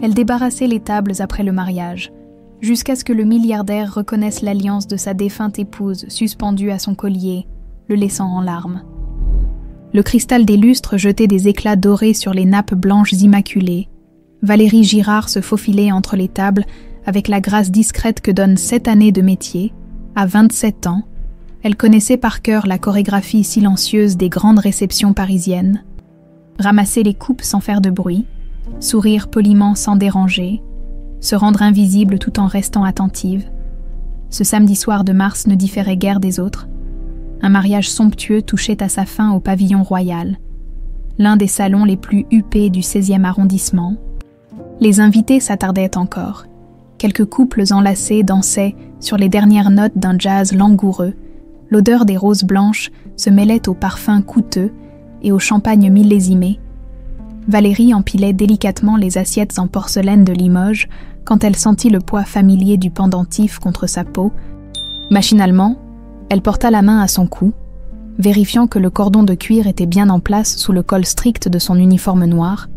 Elle débarrassait les tables après le mariage, jusqu'à ce que le milliardaire reconnaisse l'alliance de sa défunte épouse suspendue à son collier, le laissant en larmes. Le cristal des lustres jetait des éclats dorés sur les nappes blanches immaculées. Valérie Girard se faufilait entre les tables avec la grâce discrète que donnent 7 années de métier. À 27 ans, elle connaissait par cœur la chorégraphie silencieuse des grandes réceptions parisiennes. Ramasser les coupes sans faire de bruit, sourire poliment sans déranger, se rendre invisible tout en restant attentive. Ce samedi soir de mars ne différait guère des autres. Un mariage somptueux touchait à sa fin au pavillon royal, l'un des salons les plus huppés du 16e arrondissement. Les invités s'attardaient encore. Quelques couples enlacés dansaient sur les dernières notes d'un jazz langoureux. L'odeur des roses blanches se mêlait aux parfums coûteux et au champagne millésimé. Valérie empilait délicatement les assiettes en porcelaine de Limoges quand elle sentit le poids familier du pendentif contre sa peau. Machinalement, elle porta la main à son cou, vérifiant que le cordon de cuir était bien en place sous le col strict de son uniforme noir.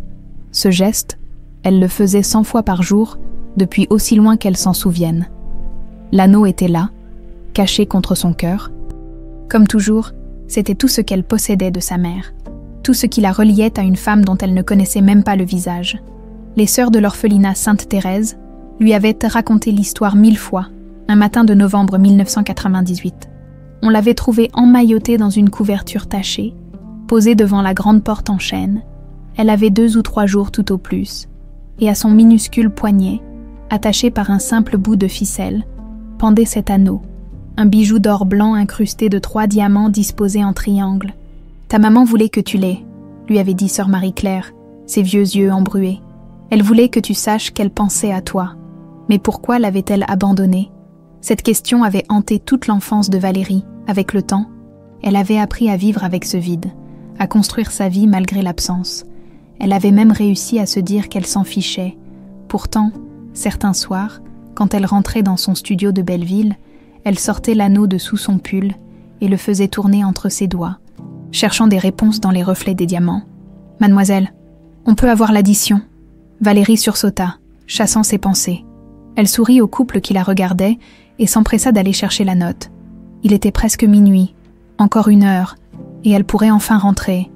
Ce geste, elle le faisait 100 fois par jour, depuis aussi loin qu'elle s'en souvienne. L'anneau était là, caché contre son cœur. Comme toujours, c'était tout ce qu'elle possédait de sa mère, tout ce qui la reliait à une femme dont elle ne connaissait même pas le visage. Les sœurs de l'orphelinat Sainte-Thérèse lui avaient raconté l'histoire 1000 fois, un matin de novembre 1998. On l'avait trouvée emmaillotée dans une couverture tachée, posée devant la grande porte en chêne. Elle avait 2 ou 3 jours tout au plus, et à son minuscule poignet, attaché par un simple bout de ficelle, pendait cet anneau, un bijou d'or blanc incrusté de 3 diamants disposés en triangle. « Ta maman voulait que tu l'aies », lui avait dit sœur Marie-Claire, ses vieux yeux embrués. Elle voulait que tu saches qu'elle pensait à toi. Mais pourquoi l'avait-elle abandonnée ? Cette question avait hanté toute l'enfance de Valérie. Avec le temps, elle avait appris à vivre avec ce vide, à construire sa vie malgré l'absence. Elle avait même réussi à se dire qu'elle s'en fichait. Pourtant, certains soirs, quand elle rentrait dans son studio de Belleville, elle sortait l'anneau de sous son pull et le faisait tourner entre ses doigts, cherchant des réponses dans les reflets des diamants. « Mademoiselle, on peut avoir l'addition ?» Valérie sursauta, chassant ses pensées. Elle sourit au couple qui la regardait et s'empressa d'aller chercher la note. Il était presque minuit, encore 1 heure, et elle pourrait enfin rentrer,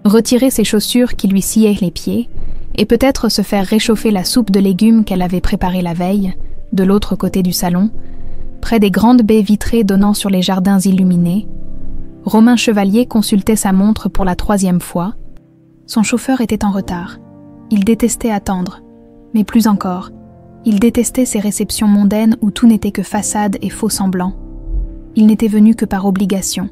retirer ses chaussures qui lui sciaient les pieds, et peut-être se faire réchauffer la soupe de légumes qu'elle avait préparée la veille, de l'autre côté du salon, près des grandes baies vitrées donnant sur les jardins illuminés. Romain Chevalier consultait sa montre pour la 3e fois. Son chauffeur était en retard. Il détestait attendre, mais plus encore, il détestait ces réceptions mondaines où tout n'était que façade et faux semblant. Il n'était venu que par obligation.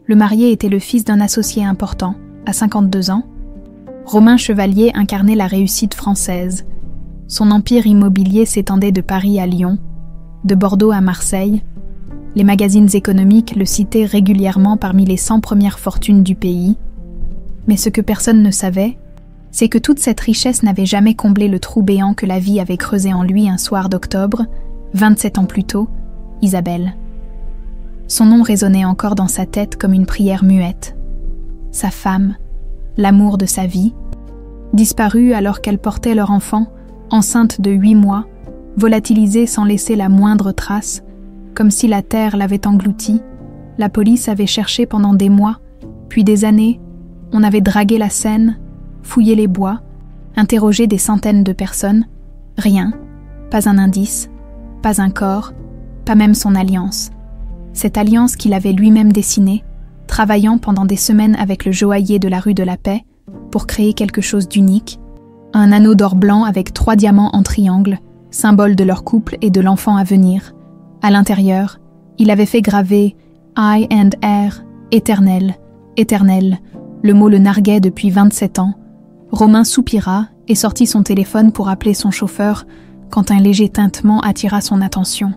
Le marié était le fils d'un associé important, à 52 ans. Romain Chevalier incarnait la réussite française. Son empire immobilier s'étendait de Paris à Lyon, de Bordeaux à Marseille. Les magazines économiques le citaient régulièrement parmi les 100 premières fortunes du pays. Mais ce que personne ne savait, c'est que toute cette richesse n'avait jamais comblé le trou béant que la vie avait creusé en lui un soir d'octobre, 27 ans plus tôt, Isabelle. Son nom résonnait encore dans sa tête comme une prière muette. Sa femme, l'amour de sa vie, disparue alors qu'elle portait leur enfant, enceinte de 8 mois, volatilisée sans laisser la moindre trace, comme si la terre l'avait engloutie. La police avait cherché pendant des mois, puis des années. On avait dragué la Seine, fouillé les bois, interrogé des centaines de personnes. Rien, pas un indice, pas un corps, pas même son alliance. Cette alliance qu'il avait lui-même dessinée, travaillant pendant des semaines avec le joaillier de la rue de la Paix pour créer quelque chose d'unique, un anneau d'or blanc avec 3 diamants en triangle, symbole de leur couple et de l'enfant à venir. À l'intérieur, il avait fait graver « I and R, éternel, éternel ». Le mot le narguait depuis 27 ans. Romain soupira et sortit son téléphone pour appeler son chauffeur quand un léger tintement attira son attention.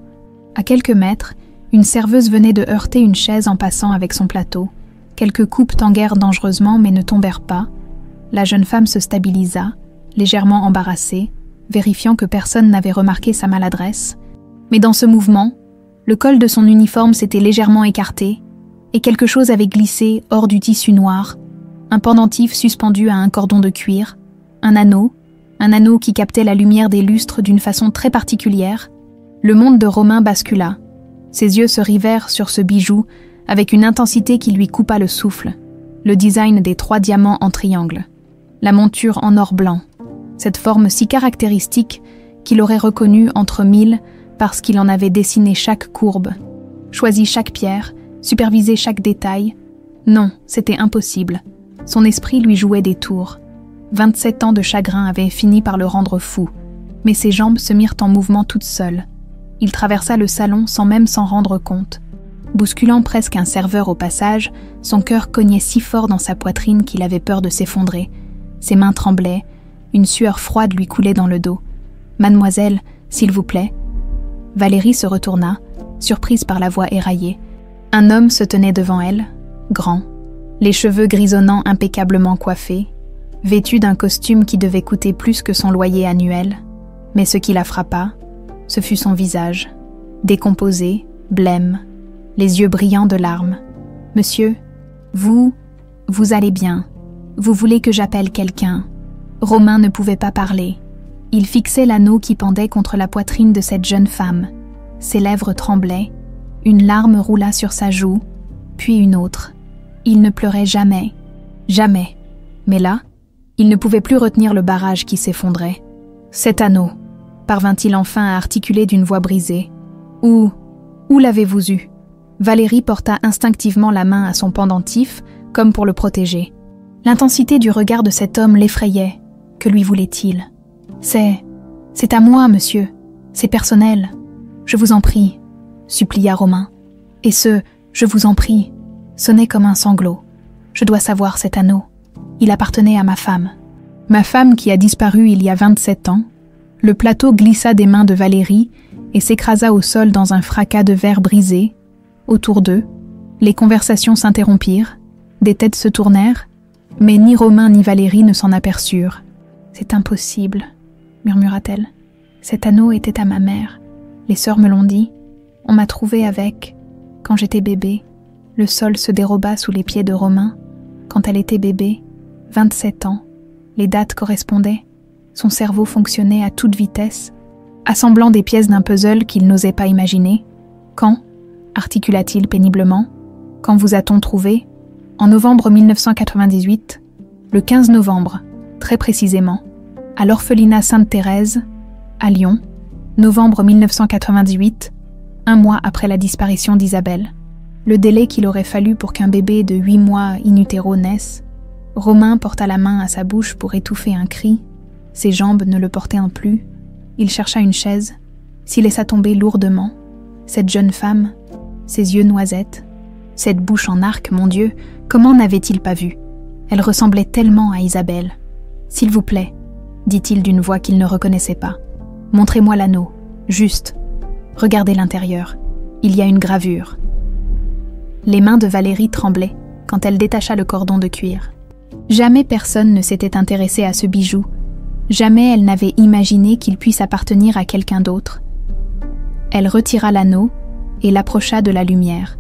À quelques mètres, une serveuse venait de heurter une chaise en passant avec son plateau. Quelques coupes tanguèrent dangereusement mais ne tombèrent pas. La jeune femme se stabilisa, légèrement embarrassée, vérifiant que personne n'avait remarqué sa maladresse. Mais dans ce mouvement, le col de son uniforme s'était légèrement écarté et quelque chose avait glissé hors du tissu noir, un pendentif suspendu à un cordon de cuir, un anneau, un anneau qui captait la lumière des lustres d'une façon très particulière, le monde de Romain bascula. Ses yeux se rivèrent sur ce bijou avec une intensité qui lui coupa le souffle. Le design des 3 diamants en triangle, la monture en or blanc, cette forme si caractéristique qu'il aurait reconnue entre 1000 parce qu'il en avait dessiné chaque courbe, choisi chaque pierre, supervisé chaque détail. Non, c'était impossible. Son esprit lui jouait des tours. 27 ans de chagrin avaient fini par le rendre fou, mais ses jambes se mirent en mouvement toutes seules. Il traversa le salon sans même s'en rendre compte. Bousculant presque un serveur au passage, son cœur cognait si fort dans sa poitrine qu'il avait peur de s'effondrer. Ses mains tremblaient, une sueur froide lui coulait dans le dos. « Mademoiselle, s'il vous plaît ?» Valérie se retourna, surprise par la voix éraillée. Un homme se tenait devant elle, grand, les cheveux grisonnants impeccablement coiffés, vêtu d'un costume qui devait coûter plus que son loyer annuel. Mais ce qui la frappa, ce fut son visage, décomposé, blême, les yeux brillants de larmes. « Monsieur, vous allez bien. Vous voulez que j'appelle quelqu'un ?» Romain ne pouvait pas parler. Il fixait l'anneau qui pendait contre la poitrine de cette jeune femme. Ses lèvres tremblaient, une larme roula sur sa joue, puis une autre. Il ne pleurait jamais, jamais. Mais là, il ne pouvait plus retenir le barrage qui s'effondrait. « Cet anneau !» parvint-il enfin à articuler d'une voix brisée. « Où l'avez-vous eu ?» Valérie porta instinctivement la main à son pendentif, comme pour le protéger. L'intensité du regard de cet homme l'effrayait. Que lui voulait-il ? « C'est à moi, monsieur. C'est personnel. Je vous en prie, » supplia Romain. Et je vous en prie, sonnait comme un sanglot. Je dois savoir cet anneau. Il appartenait à ma femme. Ma femme qui a disparu il y a 27 ans. Le plateau glissa des mains de Valérie et s'écrasa au sol dans un fracas de verre brisé. Autour d'eux, les conversations s'interrompirent, des têtes se tournèrent, mais ni Romain ni Valérie ne s'en aperçurent. « C'est impossible, » murmura-t-elle. « Cet anneau était à ma mère. Les sœurs me l'ont dit. On m'a trouvée avec. Quand j'étais bébé, le sol se déroba sous les pieds de Romain. Quand elle était bébé, 27 ans, les dates correspondaient. Son cerveau fonctionnait à toute vitesse, assemblant des pièces d'un puzzle qu'il n'osait pas imaginer. Quand, articula-t-il péniblement, quand vous a-t-on trouvé ? En novembre 1998, le 15 novembre, très précisément, à l'orphelinat Sainte-Thérèse, à Lyon, novembre 1998, 1 mois après la disparition d'Isabelle. Le délai qu'il aurait fallu pour qu'un bébé de 8 mois in utero naisse. Romain porta la main à sa bouche pour étouffer un cri. Ses jambes ne le portaient plus. Il chercha une chaise, s'y laissa tomber lourdement. Cette jeune femme, ses yeux noisettes, cette bouche en arc, mon Dieu, comment n'avait-il pas vu ? Elle ressemblait tellement à Isabelle. « S'il vous plaît, » dit-il d'une voix qu'il ne reconnaissait pas. « Montrez-moi l'anneau, juste. Regardez l'intérieur. Il y a une gravure. » Les mains de Valérie tremblaient quand elle détacha le cordon de cuir. Jamais personne ne s'était intéressé à ce bijou. Jamais elle n'avait imaginé qu'il puisse appartenir à quelqu'un d'autre. Elle retira l'anneau et l'approcha de la lumière,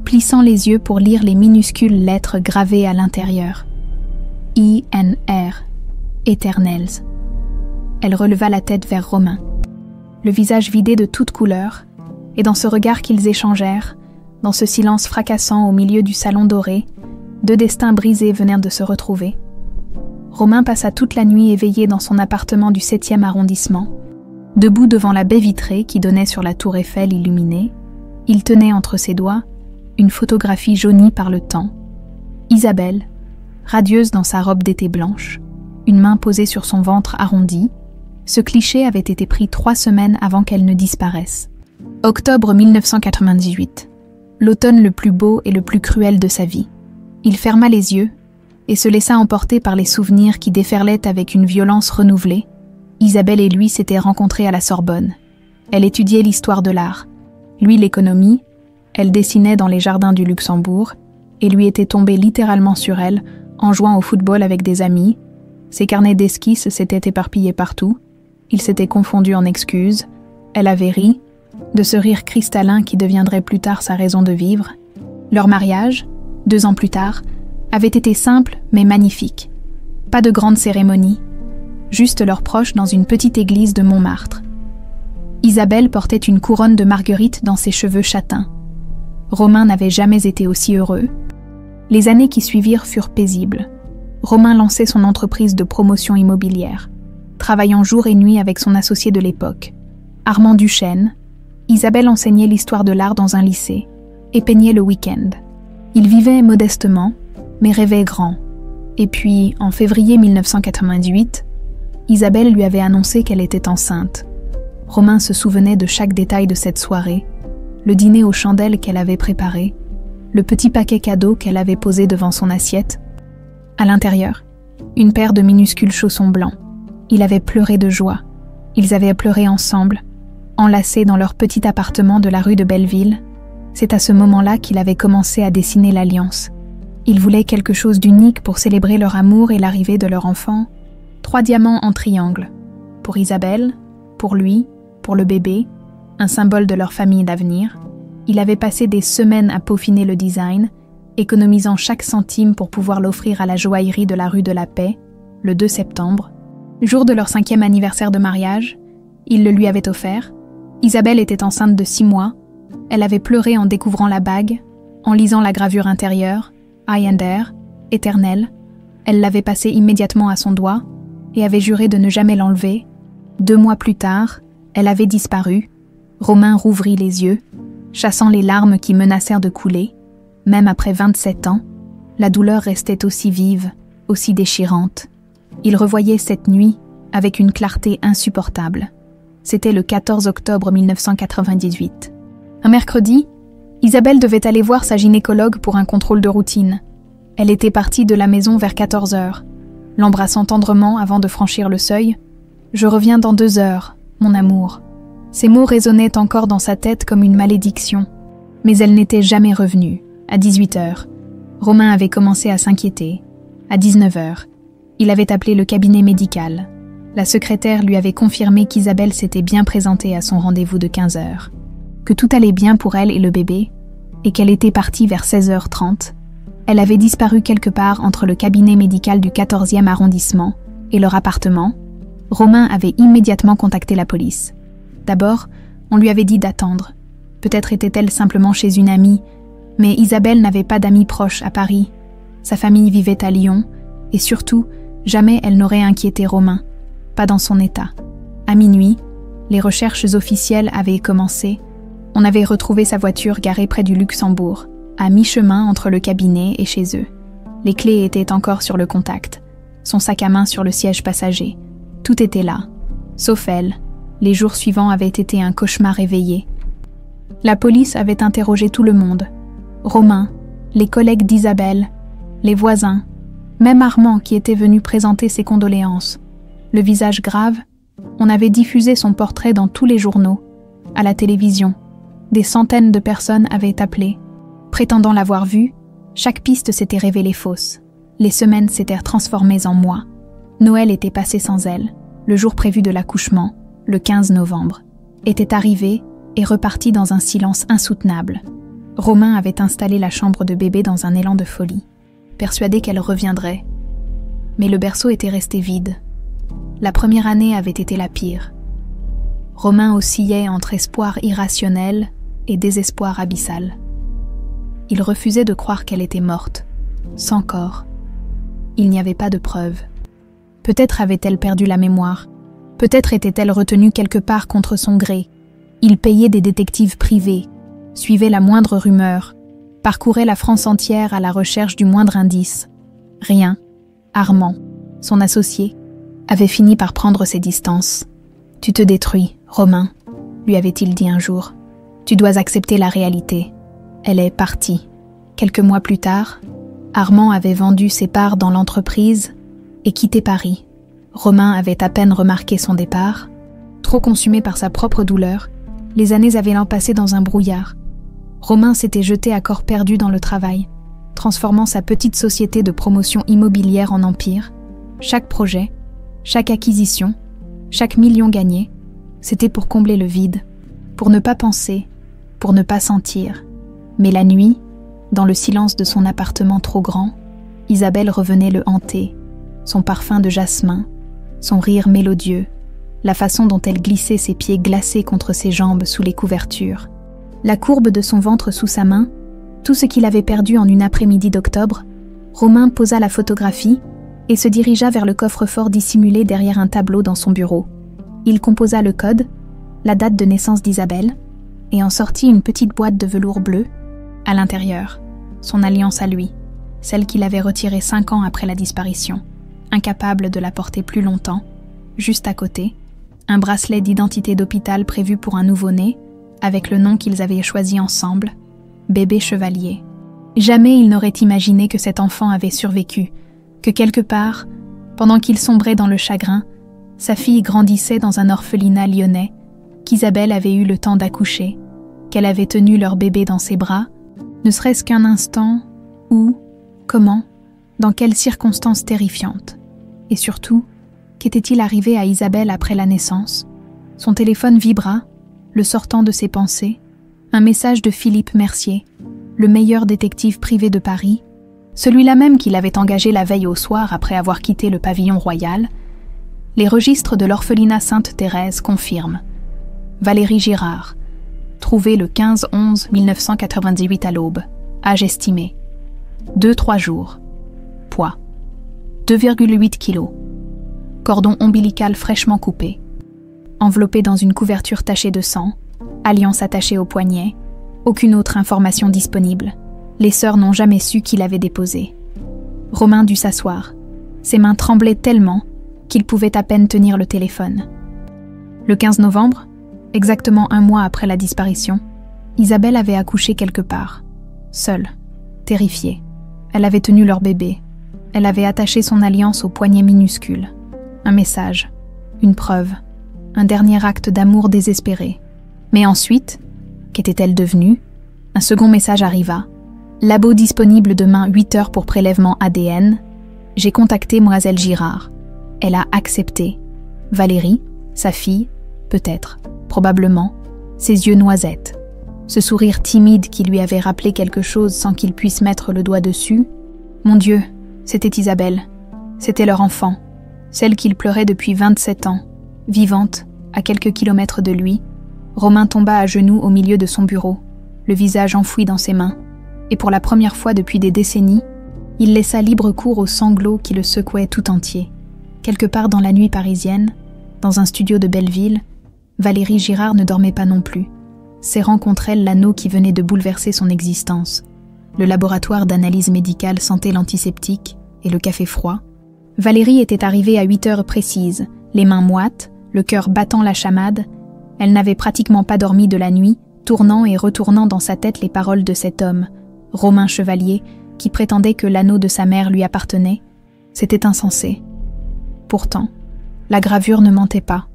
plissant les yeux pour lire les minuscules lettres gravées à l'intérieur. INR, Éternels. Elle releva la tête vers Romain, le visage vidé de toute couleur, et dans ce regard qu'ils échangèrent, dans ce silence fracassant au milieu du salon doré, 2 destins brisés venèrent de se retrouver. Romain passa toute la nuit éveillé dans son appartement du 7e arrondissement. Debout devant la baie vitrée qui donnait sur la tour Eiffel illuminée, il tenait entre ses doigts une photographie jaunie par le temps. Isabelle, radieuse dans sa robe d'été blanche, une main posée sur son ventre arrondi. Ce cliché avait été pris 3 semaines avant qu'elle ne disparaisse. Octobre 1998. L'automne le plus beau et le plus cruel de sa vie. Il ferma les yeux et se laissa emporter par les souvenirs qui déferlaient avec une violence renouvelée. Isabelle et lui s'étaient rencontrés à la Sorbonne. Elle étudiait l'histoire de l'art. Lui l'économie, elle dessinait dans les jardins du Luxembourg et lui était tombé littéralement sur elle en jouant au football avec des amis. Ses carnets d'esquisses s'étaient éparpillés partout. Ils s'étaient confondus en excuses. Elle avait ri, de ce rire cristallin qui deviendrait plus tard sa raison de vivre. Leur mariage, 2 ans plus tard, avait été simple mais magnifique. Pas de grande cérémonie. juste leurs proches dans une petite église de Montmartre. Isabelle portait une couronne de marguerite dans ses cheveux châtains. Romain n'avait jamais été aussi heureux. Les années qui suivirent furent paisibles. Romain lançait son entreprise de promotion immobilière, travaillant jour et nuit avec son associé de l'époque, Armand Duchesne. Isabelle enseignait l'histoire de l'art dans un lycée et peignait le week-end. Ils vivaient modestement, mais rêvaient grand. Et puis, en février 1998, Isabelle lui avait annoncé qu'elle était enceinte. Romain se souvenait de chaque détail de cette soirée, le dîner aux chandelles qu'elle avait préparé, le petit paquet cadeau qu'elle avait posé devant son assiette. À l'intérieur, une paire de minuscules chaussons blancs. Il avait pleuré de joie. Ils avaient pleuré ensemble, enlacés dans leur petit appartement de la rue de Belleville. C'est à ce moment-là qu'il avait commencé à dessiner l'alliance. Il voulait quelque chose d'unique pour célébrer leur amour et l'arrivée de leur enfant. 3 diamants en triangle. Pour Isabelle, pour lui, pour le bébé, un symbole de leur famille d'avenir. Il avait passé des semaines à peaufiner le design, économisant chaque centime pour pouvoir l'offrir à la joaillerie de la rue de la Paix, le 2 septembre. Jour de leur 5e anniversaire de mariage, il le lui avait offert. Isabelle était enceinte de 6 mois. Elle avait pleuré en découvrant la bague, en lisant la gravure intérieure, I and R, éternelle. Elle l'avait passée immédiatement à son doigt et avait juré de ne jamais l'enlever. 2 mois plus tard, elle avait disparu. Romain rouvrit les yeux, chassant les larmes qui menacèrent de couler. Même après 27 ans, la douleur restait aussi vive, aussi déchirante. Il revoyait cette nuit avec une clarté insupportable. C'était le 14 octobre 1998. Un mercredi, Isabelle devait aller voir sa gynécologue pour un contrôle de routine. Elle était partie de la maison vers 14 heures, l'embrassant tendrement avant de franchir le seuil. « Je reviens dans 2 heures, mon amour ». Ces mots résonnaient encore dans sa tête comme une malédiction. Mais elle n'était jamais revenue. À 18 heures, Romain avait commencé à s'inquiéter. À 19 heures, il avait appelé le cabinet médical. La secrétaire lui avait confirmé qu'Isabelle s'était bien présentée à son rendez-vous de 15 heures, que tout allait bien pour elle et le bébé, et qu'elle était partie vers 16h30. Elle avait disparu quelque part entre le cabinet médical du 14e arrondissement et leur appartement. Romain avait immédiatement contacté la police. D'abord, on lui avait dit d'attendre. Peut-être était-elle simplement chez une amie, mais Isabelle n'avait pas d'amis proches à Paris. Sa famille vivait à Lyon, et surtout, jamais elle n'aurait inquiété Romain, pas dans son état. À minuit, les recherches officielles avaient commencé. On avait retrouvé sa voiture garée près du Luxembourg, à mi-chemin entre le cabinet et chez eux. Les clés étaient encore sur le contact, son sac à main sur le siège passager. Tout était là, sauf elle. Les jours suivants avaient été un cauchemar éveillé. La police avait interrogé tout le monde. Romain, les collègues d'Isabelle, les voisins, même Armand qui était venu présenter ses condoléances. Le visage grave, on avait diffusé son portrait dans tous les journaux, à la télévision. Des centaines de personnes avaient appelé. Prétendant l'avoir vue, chaque piste s'était révélée fausse. Les semaines s'étaient transformées en mois. Noël était passé sans elle. Le jour prévu de l'accouchement, le 15 novembre, était arrivé et reparti dans un silence insoutenable. Romain avait installé la chambre de bébé dans un élan de folie, persuadé qu'elle reviendrait. Mais le berceau était resté vide. La première année avait été la pire. Romain oscillait entre espoir irrationnel et désespoir abyssal. Il refusait de croire qu'elle était morte, sans corps. Il n'y avait pas de preuves. Peut-être avait-elle perdu la mémoire. Peut-être était-elle retenue quelque part contre son gré. Il payait des détectives privés, suivait la moindre rumeur, parcourait la France entière à la recherche du moindre indice. Rien. Armand, son associé, avait fini par prendre ses distances. « Tu te détruis, Romain », lui avait-il dit un jour. « Tu dois accepter la réalité. » Elle est partie. Quelques mois plus tard, Armand avait vendu ses parts dans l'entreprise et quitté Paris. Romain avait à peine remarqué son départ. Trop consumé par sa propre douleur, les années avaient l'empassé dans un brouillard. Romain s'était jeté à corps perdu dans le travail, transformant sa petite société de promotion immobilière en empire. Chaque projet, chaque acquisition, chaque million gagné, c'était pour combler le vide, pour ne pas penser, pour ne pas sentir. Mais la nuit, dans le silence de son appartement trop grand, Isabelle revenait le hanter, son parfum de jasmin, son rire mélodieux, la façon dont elle glissait ses pieds glacés contre ses jambes sous les couvertures, la courbe de son ventre sous sa main, tout ce qu'il avait perdu en une après-midi d'octobre, Romain posa la photographie et se dirigea vers le coffre-fort dissimulé derrière un tableau dans son bureau. Il composa le code, la date de naissance d'Isabelle, et en sortit une petite boîte de velours bleu. À l'intérieur, son alliance à lui, celle qu'il avait retirée 5 ans après la disparition, incapable de la porter plus longtemps. Juste à côté, un bracelet d'identité d'hôpital prévu pour un nouveau-né, avec le nom qu'ils avaient choisi ensemble, bébé Chevalier. Jamais il n'aurait imaginé que cet enfant avait survécu, que quelque part, pendant qu'il sombrait dans le chagrin, sa fille grandissait dans un orphelinat lyonnais, qu'Isabelle avait eu le temps d'accoucher, qu'elle avait tenu leur bébé dans ses bras, ne serait-ce qu'un instant, où, comment, dans quelles circonstances terrifiantes. Et surtout, qu'était-il arrivé à Isabelle après la naissance? Son téléphone vibra, le sortant de ses pensées, un message de Philippe Mercier, le meilleur détective privé de Paris, celui-là même qu'il avait engagé la veille au soir après avoir quitté le pavillon royal. Les registres de l'orphelinat Sainte-Thérèse confirment. Valérie Girard, trouvée le 15-11-1998 à l'aube, âge estimé, 2-3 jours, poids, 2,8 kg, cordon ombilical fraîchement coupé, enveloppé dans une couverture tachée de sang, alliance attachée au poignet, aucune autre information disponible. Les sœurs n'ont jamais su qui l'avait déposé. Romain dut s'asseoir. Ses mains tremblaient tellement qu'il pouvait à peine tenir le téléphone. Le 15 novembre, exactement 1 mois après la disparition, Isabelle avait accouché quelque part, seule, terrifiée. Elle avait tenu leur bébé. Elle avait attaché son alliance au poignet minuscule. Un message, une preuve, un dernier acte d'amour désespéré. Mais ensuite, qu'était-elle devenue? Un second message arriva. Labo disponible demain 8h pour prélèvement ADN. J'ai contacté Mlle Girard. Elle a accepté. Valérie, sa fille, peut-être, probablement, ses yeux noisettes. Ce sourire timide qui lui avait rappelé quelque chose sans qu'il puisse mettre le doigt dessus. Mon Dieu, c'était Isabelle. C'était leur enfant, celle qu'il pleurait depuis 27 ans, vivante, à quelques kilomètres de lui. Romain tomba à genoux au milieu de son bureau, le visage enfoui dans ses mains. Et pour la première fois depuis des décennies, il laissa libre cours aux sanglots qui le secouaient tout entier. Quelque part dans la nuit parisienne, dans un studio de Belleville, Valérie Girard ne dormait pas non plus, serrant contre elle l'anneau qui venait de bouleverser son existence. Le laboratoire d'analyse médicale sentait l'antiseptique et le café froid. Valérie était arrivée à 8 heures précises, les mains moites, le cœur battant la chamade. Elle n'avait pratiquement pas dormi de la nuit, tournant et retournant dans sa tête les paroles de cet homme, Romain Chevalier, qui prétendait que l'anneau de sa mère lui appartenait. C'était insensé. Pourtant, la gravure ne mentait pas.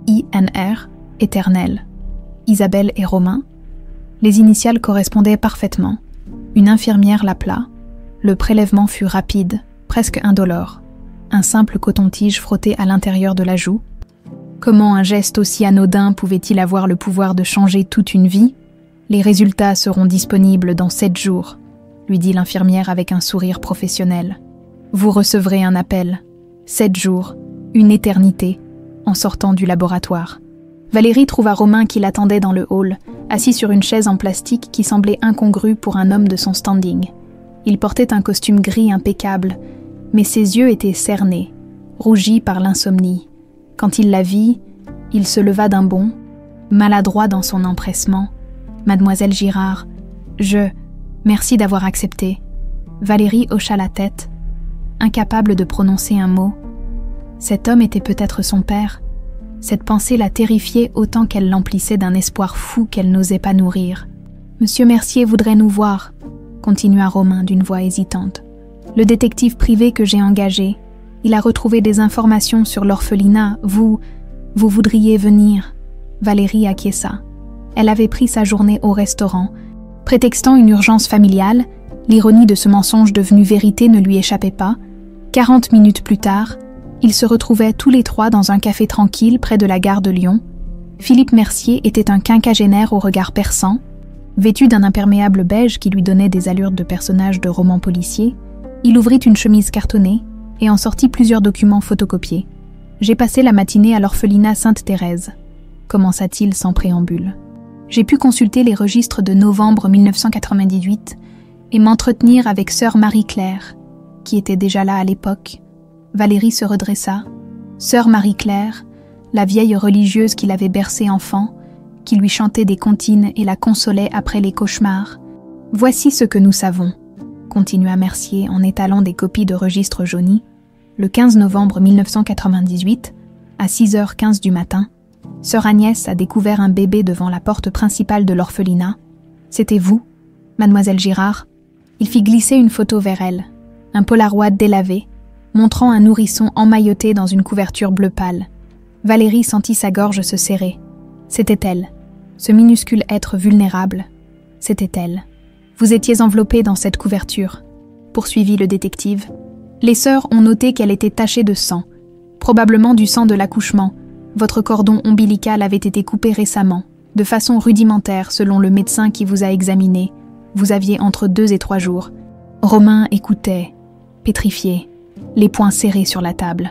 INR, éternel. Isabelle et Romain. Les initiales correspondaient parfaitement. Une infirmière l'appela. Le prélèvement fut rapide, presque indolore. Un simple coton-tige frotté à l'intérieur de la joue. Comment un geste aussi anodin pouvait-il avoir le pouvoir de changer toute une vie? Les résultats seront disponibles dans 7 jours, lui dit l'infirmière avec un sourire professionnel. Vous recevrez un appel. 7 jours, une éternité, en sortant du laboratoire. Valérie trouva Romain qui l'attendait dans le hall, assis sur une chaise en plastique qui semblait incongrue pour un homme de son standing. Il portait un costume gris impeccable, mais ses yeux étaient cernés, rougis par l'insomnie. Quand il la vit, il se leva d'un bond, maladroit dans son empressement. « Mademoiselle Girard, merci d'avoir accepté. » Valérie hocha la tête, incapable de prononcer un mot. Cet homme était peut-être son père. Cette pensée la terrifiait autant qu'elle l'emplissait d'un espoir fou qu'elle n'osait pas nourrir. « Monsieur Mercier voudrait nous voir, » continua Romain d'une voix hésitante. « Le détective privé que j'ai engagé, il a retrouvé des informations sur l'orphelinat. Vous voudriez venir. » Valérie acquiesça. Elle avait pris sa journée au restaurant. Prétextant une urgence familiale, l'ironie de ce mensonge devenu vérité ne lui échappait pas. 40 minutes plus tard, ils se retrouvaient tous les trois dans un café tranquille près de la gare de Lyon. Philippe Mercier était un quinquagénaire au regard perçant. Vêtu d'un imperméable beige qui lui donnait des allures de personnage de roman policier, il ouvrit une chemise cartonnée et en sortit plusieurs documents photocopiés. J'ai passé la matinée à l'orphelinat Sainte-Thérèse, commença-t-il sans préambule. J'ai pu consulter les registres de novembre 1998 et m'entretenir avec sœur Marie-Claire, qui était déjà là à l'époque. Valérie se redressa. Sœur Marie-Claire, la vieille religieuse qui l'avait bercée enfant, qui lui chantait des comptines et la consolait après les cauchemars. Voici ce que nous savons, continua Mercier en étalant des copies de registres jaunis. Le 15 novembre 1998, à 6h15 du matin, sœur Agnès a découvert un bébé devant la porte principale de l'orphelinat. C'était vous, mademoiselle Girard. Il fit glisser une photo vers elle, un polaroid délavé, montrant un nourrisson emmailloté dans une couverture bleu pâle. Valérie sentit sa gorge se serrer. C'était elle, ce minuscule être vulnérable. C'était elle. Vous étiez enveloppée dans cette couverture, poursuivit le détective. Les sœurs ont noté qu'elle était tachée de sang, probablement du sang de l'accouchement. Votre cordon ombilical avait été coupé récemment, de façon rudimentaire selon le médecin qui vous a examiné. Vous aviez entre 2 et 3 jours. Romain écoutait, pétrifié, les poings serrés sur la table.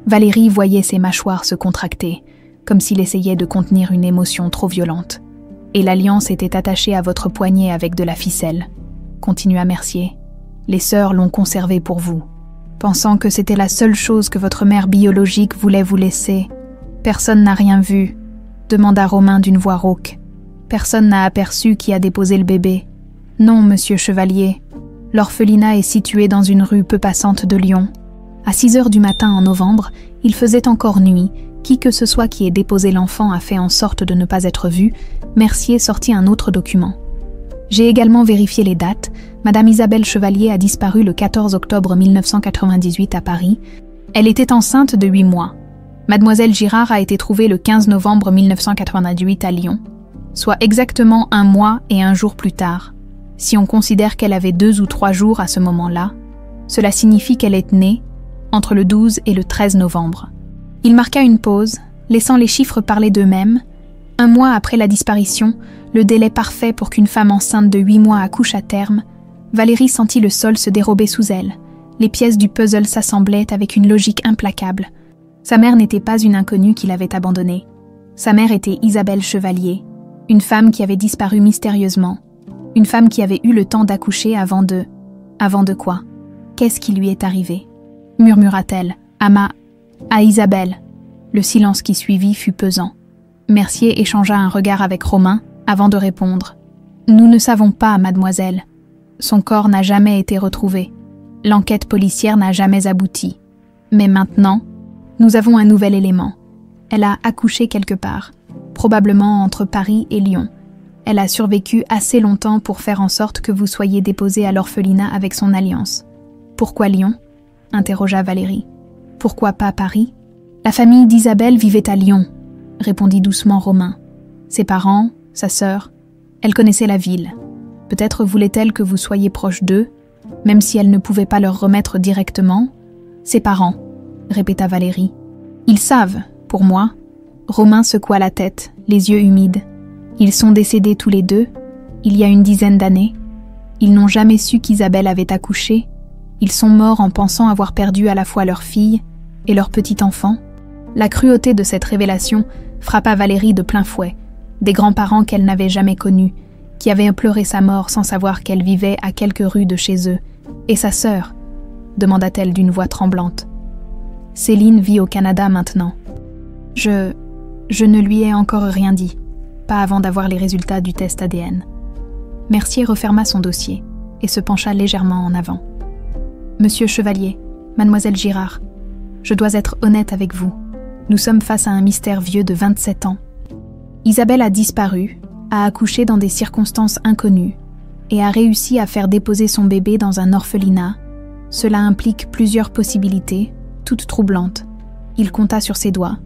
Valérie voyait ses mâchoires se contracter, comme s'il essayait de contenir une émotion trop violente. Et l'alliance était attachée à votre poignet avec de la ficelle, continua Mercier. Les sœurs l'ont conservée pour vous, pensant que c'était la seule chose que votre mère biologique voulait vous laisser. Personne n'a rien vu, demanda Romain d'une voix rauque. Personne n'a aperçu qui a déposé le bébé. Non, monsieur Chevalier. L'orphelinat est situé dans une rue peu passante de Lyon. À 6h du matin en novembre, il faisait encore nuit. Qui que ce soit qui ait déposé l'enfant a fait en sorte de ne pas être vu. Mercier sortit un autre document. J'ai également vérifié les dates. Madame Isabelle Chevalier a disparu le 14 octobre 1998 à Paris. Elle était enceinte de 8 mois. Mademoiselle Girard a été trouvée le 15 novembre 1998 à Lyon, soit exactement 1 mois et 1 jour plus tard. Si on considère qu'elle avait 2 ou 3 jours à ce moment-là, cela signifie qu'elle est née entre le 12 et le 13 novembre. Il marqua une pause, laissant les chiffres parler d'eux-mêmes. 1 mois après la disparition, le délai parfait pour qu'une femme enceinte de 8 mois accouche à terme, Valérie sentit le sol se dérober sous elle. Les pièces du puzzle s'assemblaient avec une logique implacable. Sa mère n'était pas une inconnue qui l'avait abandonnée. Sa mère était Isabelle Chevalier, une femme qui avait disparu mystérieusement, une femme qui avait eu le temps d'accoucher avant de... Avant de quoi? Qu'est-ce qui lui est arrivé? Murmura-t-elle. À Isabelle. Le silence qui suivit fut pesant. Mercier échangea un regard avec Romain avant de répondre. Nous ne savons pas, mademoiselle. Son corps n'a jamais été retrouvé. L'enquête policière n'a jamais abouti. Mais maintenant, nous avons un nouvel élément. Elle a accouché quelque part, probablement entre Paris et Lyon. Elle a survécu assez longtemps pour faire en sorte que vous soyez déposé à l'orphelinat avec son alliance. Pourquoi Lyon? Interrogea Valérie. Pourquoi pas Paris? La famille d'Isabelle vivait à Lyon, répondit doucement Romain. Ses parents, sa sœur, elle connaissait la ville. Peut-être voulait-elle que vous soyez proche d'eux, même si elle ne pouvait pas leur remettre directement. Ses parents, répéta Valérie. Ils savent, pour moi. Romain secoua la tête, les yeux humides. Ils sont décédés tous les deux, il y a une 10aine d'années. Ils n'ont jamais su qu'Isabelle avait accouché. Ils sont morts en pensant avoir perdu à la fois leur fille et leur petit enfant. La cruauté de cette révélation frappa Valérie de plein fouet, des grands-parents qu'elle n'avait jamais connus, qui avaient pleuré sa mort sans savoir qu'elle vivait à quelques rues de chez eux. Et sa sœur? Demanda-t-elle d'une voix tremblante. Céline vit au Canada maintenant. Je ne lui ai encore rien dit, pas avant d'avoir les résultats du test ADN. Mercier referma son dossier et se pencha légèrement en avant. Monsieur Chevalier, mademoiselle Girard, je dois être honnête avec vous. Nous sommes face à un mystère vieux de 27 ans. Isabelle a disparu, a accouché dans des circonstances inconnues et a réussi à faire déposer son bébé dans un orphelinat. Cela implique plusieurs possibilités, toutes troublantes. Il compta sur ses doigts.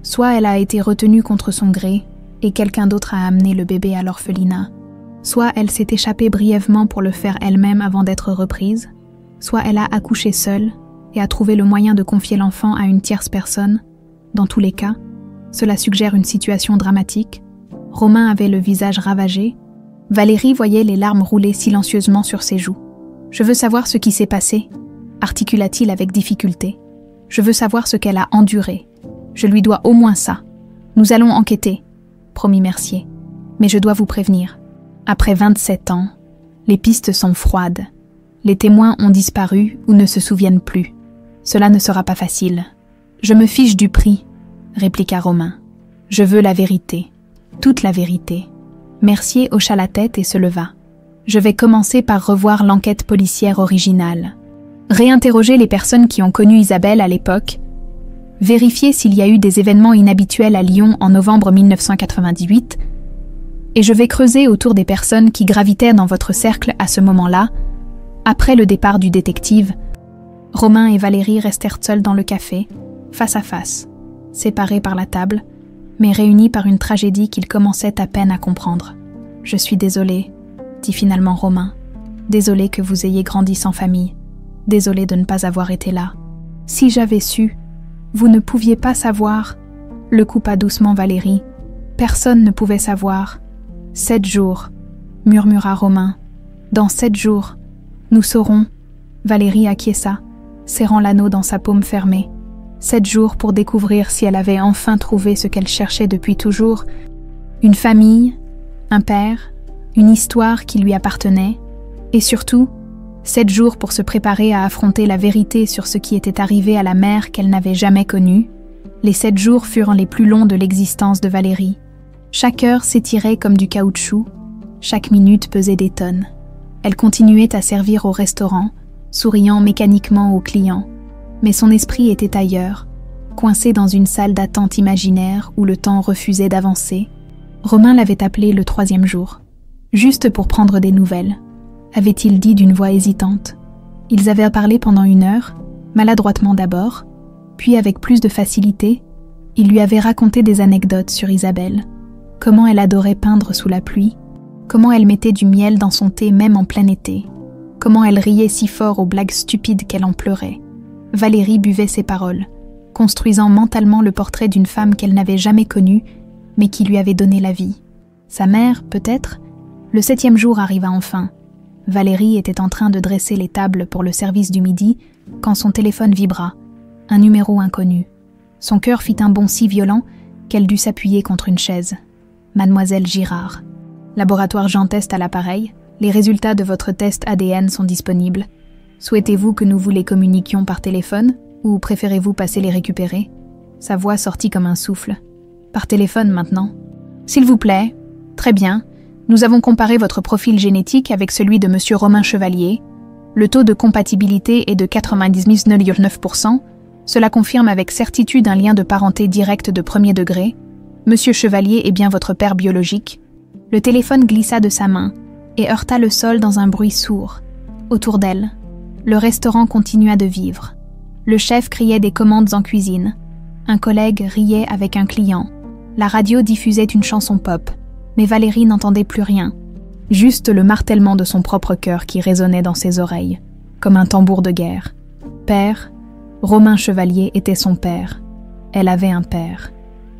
Soit elle a été retenue contre son gré et quelqu'un d'autre a amené le bébé à l'orphelinat. Soit elle s'est échappée brièvement pour le faire elle-même avant d'être reprise. Soit elle a accouché seule et a trouvé le moyen de confier l'enfant à une tierce personne. Dans tous les cas, cela suggère une situation dramatique. Romain avait le visage ravagé. Valérie voyait les larmes rouler silencieusement sur ses joues. « Je veux savoir ce qui s'est passé », articula-t-il avec difficulté. « Je veux savoir ce qu'elle a enduré, Je lui dois au moins ça. Nous allons enquêter, promit Mercier. Mais je dois vous prévenir. Après 27 ans, les pistes sont froides. Les témoins ont disparu ou ne se souviennent plus. Cela ne sera pas facile. Je me fiche du prix, répliqua Romain. Je veux la vérité, toute la vérité. Mercier hocha la tête et se leva. Je vais commencer par revoir l'enquête policière originale. Réinterroger les personnes qui ont connu Isabelle à l'époque. Vérifier s'il y a eu des événements inhabituels à Lyon en novembre 1998. Et je vais creuser autour des personnes qui gravitaient dans votre cercle à ce moment-là. Après le départ du détective, Romain et Valérie restèrent seuls dans le café, face à face, séparés par la table, mais réunis par une tragédie qu'ils commençaient à peine à comprendre. « Je suis désolé, dit finalement Romain. Désolé que vous ayez grandi sans famille. Désolé de ne pas avoir été là. Si j'avais su, vous ne pouviez pas savoir, le coupa doucement Valérie. Personne ne pouvait savoir. 7 jours, murmura Romain. Dans 7 jours, nous saurons. Valérie acquiesça, serrant l'anneau dans sa paume fermée. 7 jours pour découvrir si elle avait enfin trouvé ce qu'elle cherchait depuis toujours. Une famille, un père, une histoire qui lui appartenait, et surtout, 7 jours pour se préparer à affronter la vérité sur ce qui était arrivé à la mère qu'elle n'avait jamais connue. Les 7 jours furent les plus longs de l'existence de Valérie. Chaque heure s'étirait comme du caoutchouc, chaque minute pesait des tonnes. Elle continuait à servir au restaurant, souriant mécaniquement aux clients, mais son esprit était ailleurs, coincé dans une salle d'attente imaginaire où le temps refusait d'avancer. Romain l'avait appelé le 3e jour, juste pour prendre des nouvelles, avait-il dit d'une voix hésitante. Ils avaient parlé pendant 1 heure, maladroitement d'abord, puis avec plus de facilité, il lui avait raconté des anecdotes sur Isabelle, comment elle adorait peindre sous la pluie, comment elle mettait du miel dans son thé même en plein été, comment elle riait si fort aux blagues stupides qu'elle en pleurait. Valérie buvait ses paroles, construisant mentalement le portrait d'une femme qu'elle n'avait jamais connue, mais qui lui avait donné la vie. Sa mère, peut-être. Le 7e jour arriva enfin. Valérie était en train de dresser les tables pour le service du midi quand son téléphone vibra, un numéro inconnu. Son cœur fit un bond si violent qu'elle dut s'appuyer contre une chaise. Mademoiselle Girard. Laboratoire Jean Test à l'appareil, les résultats de votre test ADN sont disponibles. Souhaitez-vous que nous vous les communiquions par téléphone ou préférez-vous passer les récupérer? Sa voix sortit comme un souffle. Par téléphone maintenant. S'il vous plaît. Très bien. Nous avons comparé votre profil génétique avec celui de monsieur Romain Chevalier. Le taux de compatibilité est de 99,9%. Cela confirme avec certitude un lien de parenté direct de 1er degré. Monsieur Chevalier est bien votre père biologique. Le téléphone glissa de sa main et heurta le sol dans un bruit sourd. Autour d'elle, le restaurant continua de vivre. Le chef criait des commandes en cuisine. Un collègue riait avec un client. La radio diffusait une chanson pop, mais Valérie n'entendait plus rien. Juste le martèlement de son propre cœur qui résonnait dans ses oreilles, comme un tambour de guerre. Père, Romain Chevalier était son père. Elle avait un père.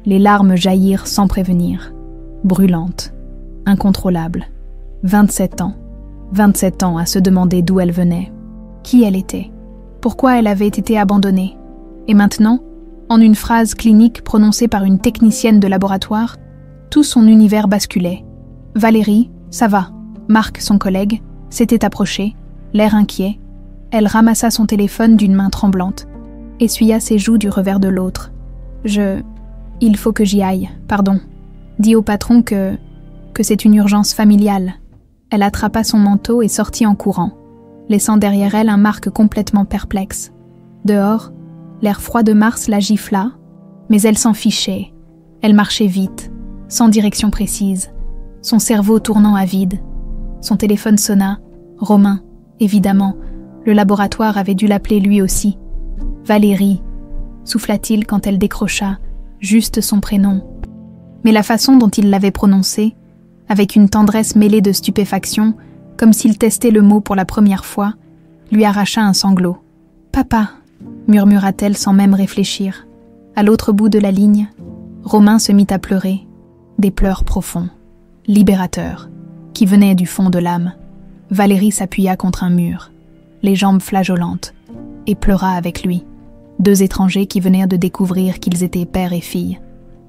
Les larmes jaillirent sans prévenir, brûlantes, incontrôlables. 27 ans. 27 ans à se demander d'où elle venait. Qui elle était. Pourquoi elle avait été abandonnée. Et maintenant, en une phrase clinique prononcée par une technicienne de laboratoire, tout son univers basculait. Valérie, ça va. Marc, son collègue, s'était approché, l'air inquiet. Elle ramassa son téléphone d'une main tremblante, essuya ses joues du revers de l'autre. Il faut que j'y aille, pardon. Dis au patron que c'est une urgence familiale. Elle attrapa son manteau et sortit en courant, laissant derrière elle un Marc complètement perplexe. Dehors, l'air froid de mars la gifla, mais elle s'en fichait. Elle marchait vite, sans direction précise, son cerveau tournant à vide. Son téléphone sonna. Romain, évidemment, le laboratoire avait dû l'appeler lui aussi. Valérie, souffla-t-il quand elle décrocha, juste son prénom. Mais la façon dont il l'avait prononcé, avec une tendresse mêlée de stupéfaction, comme s'il testait le mot pour la première fois, lui arracha un sanglot. « Papa !» murmura-t-elle sans même réfléchir. À l'autre bout de la ligne, Romain se mit à pleurer, des pleurs profonds, libérateurs, qui venaient du fond de l'âme. Valérie s'appuya contre un mur, les jambes flageolantes, et pleura avec lui. 2 étrangers qui venaient de découvrir qu'ils étaient père et fille,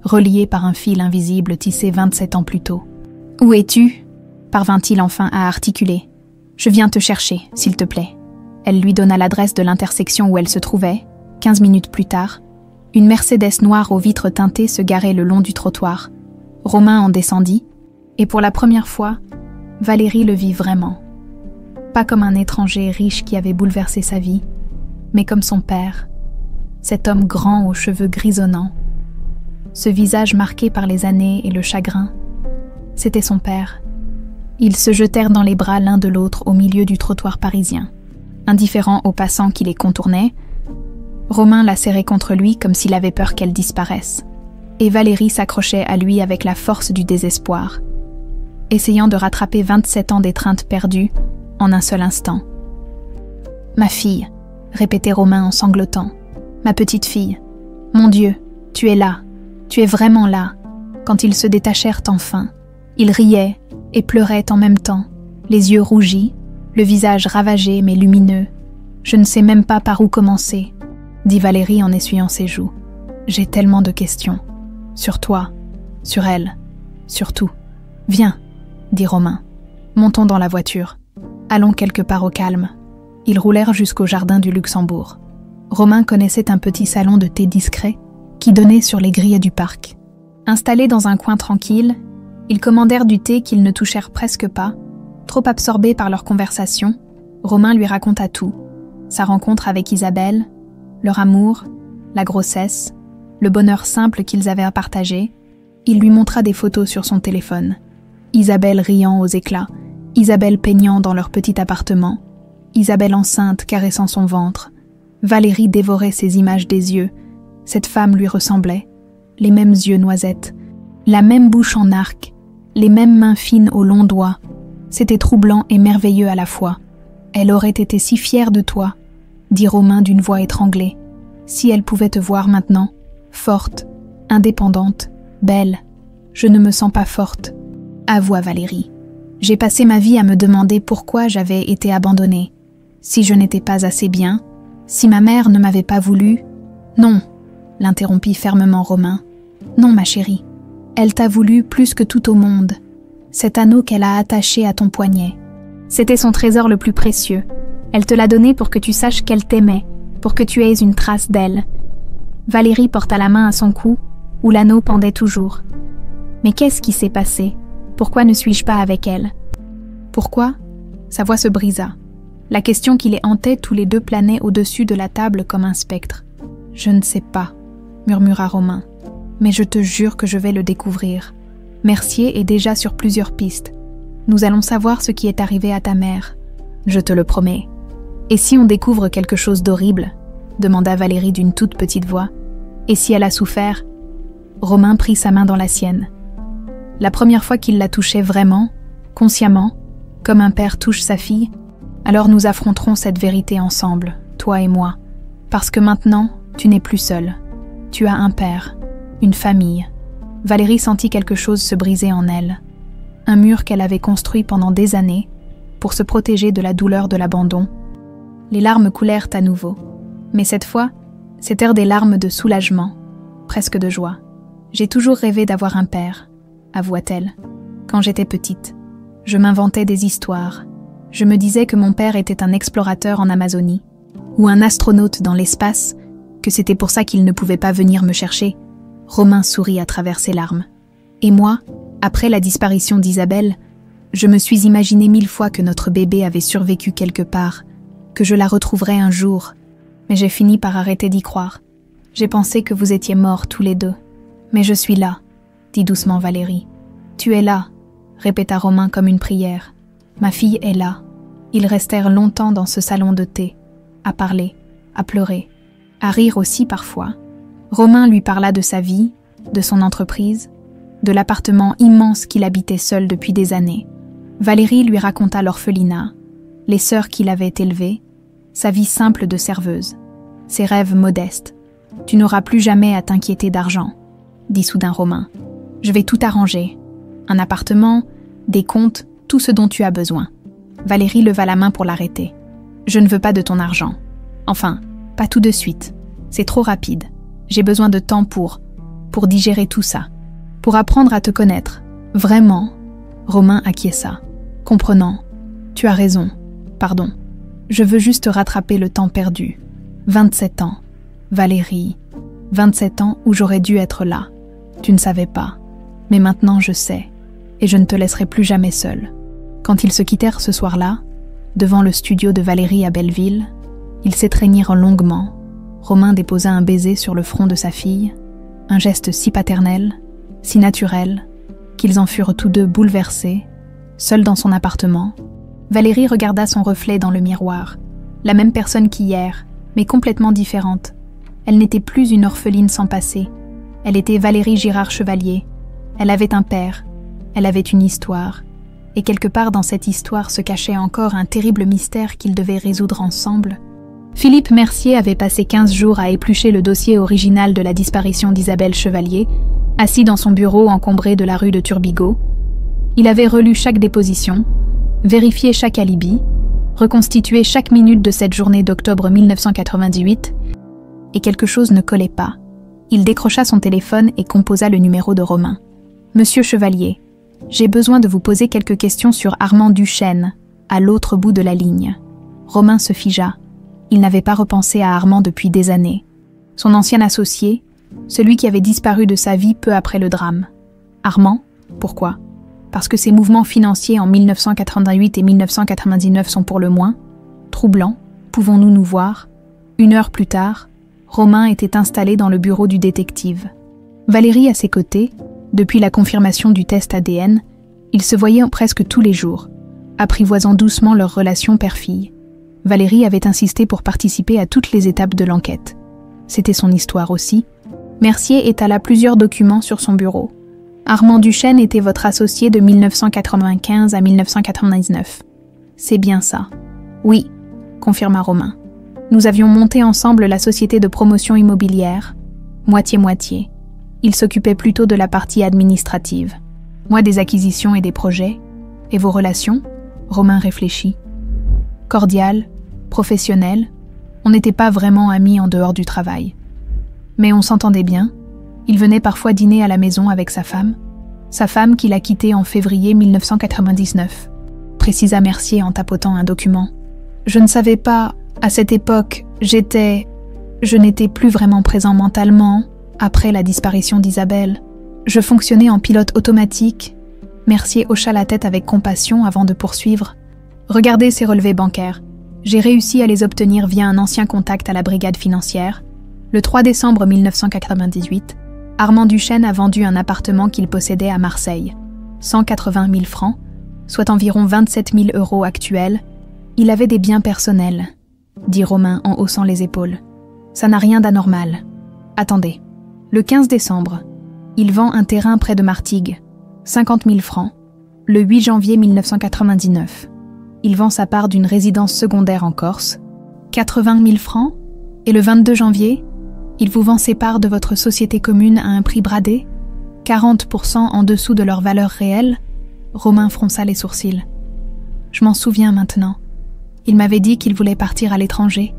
reliés par un fil invisible tissé 27 ans plus tôt. « Où es-tu » parvint-il enfin à articuler. « Je viens te chercher, s'il te plaît. » Elle lui donna l'adresse de l'intersection où elle se trouvait. 15 minutes plus tard, une Mercedes noire aux vitres teintées se garait le long du trottoir. Romain en descendit, et pour la première fois, Valérie le vit vraiment. Pas comme un étranger riche qui avait bouleversé sa vie, mais comme son père, cet homme grand aux cheveux grisonnants. Ce visage marqué par les années et le chagrin, c'était son père. Ils se jetèrent dans les bras l'un de l'autre au milieu du trottoir parisien. Indifférent aux passants qui les contournaient, Romain la serrait contre lui comme s'il avait peur qu'elle disparaisse, et Valérie s'accrochait à lui avec la force du désespoir, essayant de rattraper 27 ans d'étreinte perdue en un seul instant. « Ma fille », répétait Romain en sanglotant, « ma petite fille, mon Dieu, tu es là, tu es vraiment là. » Quand ils se détachèrent enfin, ils riaient et pleuraient en même temps, les yeux rougis, le visage ravagé mais lumineux. « Je ne sais même pas par où commencer », dit Valérie en essuyant ses joues. « J'ai tellement de questions. Sur toi, sur elle, sur tout. Viens, dit Romain. Montons dans la voiture. Allons quelque part au calme. » Ils roulèrent jusqu'au jardin du Luxembourg. Romain connaissait un petit salon de thé discret qui donnait sur les grilles du parc. Installés dans un coin tranquille, ils commandèrent du thé qu'ils ne touchèrent presque pas. Trop absorbés par leur conversation, Romain lui raconta tout. Sa rencontre avec Isabelle, leur amour, la grossesse, le bonheur simple qu'ils avaient à partager. Il lui montra des photos sur son téléphone. Isabelle riant aux éclats, Isabelle peignant dans leur petit appartement, Isabelle enceinte caressant son ventre. Valérie dévorait ces images des yeux. Cette femme lui ressemblait. Les mêmes yeux noisettes, la même bouche en arc, les mêmes mains fines aux longs doigts. C'était troublant et merveilleux à la fois. Elle aurait été si fière de toi, dit Romain d'une voix étranglée. Si elle pouvait te voir maintenant, forte, indépendante, belle. Je ne me sens pas forte. Avoua Valérie. J'ai passé ma vie à me demander pourquoi j'avais été abandonnée. Si je n'étais pas assez bien, si ma mère ne m'avait pas voulu. Non, l'interrompit fermement Romain. Non, ma chérie. Elle t'a voulu plus que tout au monde. Cet anneau qu'elle a attaché à ton poignet. C'était son trésor le plus précieux. Elle te l'a donné pour que tu saches qu'elle t'aimait, pour que tu aies une trace d'elle. Valérie porta la main à son cou, où l'anneau pendait toujours. Mais qu'est-ce qui s'est passé? Pourquoi ne suis-je pas avec elle? Pourquoi? Sa voix se brisa. La question qui les hantait tous les deux planait au-dessus de la table comme un spectre. « Je ne sais pas », murmura Romain. « Mais je te jure que je vais le découvrir. Mercier est déjà sur plusieurs pistes. Nous allons savoir ce qui est arrivé à ta mère. Je te le promets. » « Et si on découvre quelque chose d'horrible ?» demanda Valérie d'une toute petite voix. « Et si elle a souffert ?» Romain prit sa main dans la sienne. La première fois qu'il la touchait vraiment, consciemment, comme un père touche sa fille, alors nous affronterons cette vérité ensemble, toi et moi. Parce que maintenant, tu n'es plus seule. Tu as un père, une famille. Valérie sentit quelque chose se briser en elle. Un mur qu'elle avait construit pendant des années pour se protéger de la douleur de l'abandon. Les larmes coulèrent à nouveau. Mais cette fois, c'étaient des larmes de soulagement, presque de joie. J'ai toujours rêvé d'avoir un père, avoua-t-elle. Quand j'étais petite, je m'inventais des histoires. Je me disais que mon père était un explorateur en Amazonie, ou un astronaute dans l'espace, que c'était pour ça qu'il ne pouvait pas venir me chercher. Romain sourit à travers ses larmes. Et moi, après la disparition d'Isabelle, je me suis imaginé 1000 fois que notre bébé avait survécu quelque part, que je la retrouverais un jour, mais j'ai fini par arrêter d'y croire. J'ai pensé que vous étiez morts tous les deux. Mais je suis là, dit doucement Valérie. Tu es là, répéta Romain comme une prière. Ma fille est là. Ils restèrent longtemps dans ce salon de thé, à parler, à pleurer, à rire aussi parfois. Romain lui parla de sa vie, de son entreprise, de l'appartement immense qu'il habitait seul depuis des années. Valérie lui raconta l'orphelinat, les sœurs qu'il avait élevées, sa vie simple de serveuse, ses rêves modestes. « Tu n'auras plus jamais à t'inquiéter d'argent », dit soudain Romain. « Je vais tout arranger. Un appartement, des comptes, tout ce dont tu as besoin. » Valérie leva la main pour l'arrêter. « Je ne veux pas de ton argent. Enfin, pas tout de suite. C'est trop rapide. J'ai besoin de temps pour digérer tout ça. Pour apprendre à te connaître. Vraiment. Romain acquiesça, comprenant. Tu as raison. Pardon. Je veux juste rattraper le temps perdu. 27 ans. Valérie. 27 ans où j'aurais dû être là. Tu ne savais pas. Mais maintenant je sais. Et je ne te laisserai plus jamais seule. Quand ils se quittèrent ce soir-là, devant le studio de Valérie à Belleville, ils s'étreignirent longuement. Romain déposa un baiser sur le front de sa fille, un geste si paternel, si naturel, qu'ils en furent tous deux bouleversés. Seule dans son appartement, Valérie regarda son reflet dans le miroir, la même personne qu'hier, mais complètement différente. Elle n'était plus une orpheline sans passé. Elle était Valérie Girard-Chevalier. Elle avait un père, elle avait une histoire, et quelque part dans cette histoire se cachait encore un terrible mystère qu'ils devaient résoudre ensemble. Philippe Mercier avait passé 15 jours à éplucher le dossier original de la disparition d'Isabelle Chevalier, assis dans son bureau encombré de la rue de Turbigo. Il avait relu chaque déposition, vérifié chaque alibi, reconstitué chaque minute de cette journée d'octobre 1998, et quelque chose ne collait pas. Il décrocha son téléphone et composa le numéro de Romain. « Monsieur Chevalier, j'ai besoin de vous poser quelques questions sur Armand Duchesne, à l'autre bout de la ligne. » Romain se figea. Il n'avait pas repensé à Armand depuis des années. Son ancien associé, celui qui avait disparu de sa vie peu après le drame. Armand, pourquoi? Parce que ses mouvements financiers en 1988 et 1999 sont pour le moins troublants, pouvons-nous nous voir? 1 heure plus tard, Romain était installé dans le bureau du détective. Valérie à ses côtés, depuis la confirmation du test ADN, ils se voyaient presque tous les jours, apprivoisant doucement leur relation père-fille. Valérie avait insisté pour participer à toutes les étapes de l'enquête. C'était son histoire aussi. Mercier étala plusieurs documents sur son bureau. Armand Duchesne était votre associé de 1995 à 1999. C'est bien ça. Oui, confirma Romain. Nous avions monté ensemble la société de promotion immobilière, moitié-moitié. Il s'occupait plutôt de la partie administrative. Moi des acquisitions et des projets. Et vos relations? Romain réfléchit. Cordial, professionnel, on n'était pas vraiment amis en dehors du travail. Mais on s'entendait bien. Il venait parfois dîner à la maison avec sa femme qu'il a quittée en février 1999, précisa Mercier en tapotant un document. Je ne savais pas, à cette époque, je n'étais plus vraiment présent mentalement, après la disparition d'Isabelle. Je fonctionnais en pilote automatique. Mercier hocha la tête avec compassion avant de poursuivre. Regardez ces relevés bancaires. J'ai réussi à les obtenir via un ancien contact à la brigade financière. Le 3 décembre 1998, Armand Duchesne a vendu un appartement qu'il possédait à Marseille. 180 000 francs, soit environ 27 000 € actuels. Il avait des biens personnels, dit Romain en haussant les épaules. Ça n'a rien d'anormal. Attendez. Le 15 décembre, il vend un terrain près de Martigues, 50 000 francs. Le 8 janvier 1999, il vend sa part d'une résidence secondaire en Corse, 80 000 francs. Et le 22 janvier, il vous vend ses parts de votre société commune à un prix bradé, 40% en dessous de leur valeur réelle. Romain fronça les sourcils. Je m'en souviens maintenant. Il m'avait dit qu'il voulait partir à l'étranger.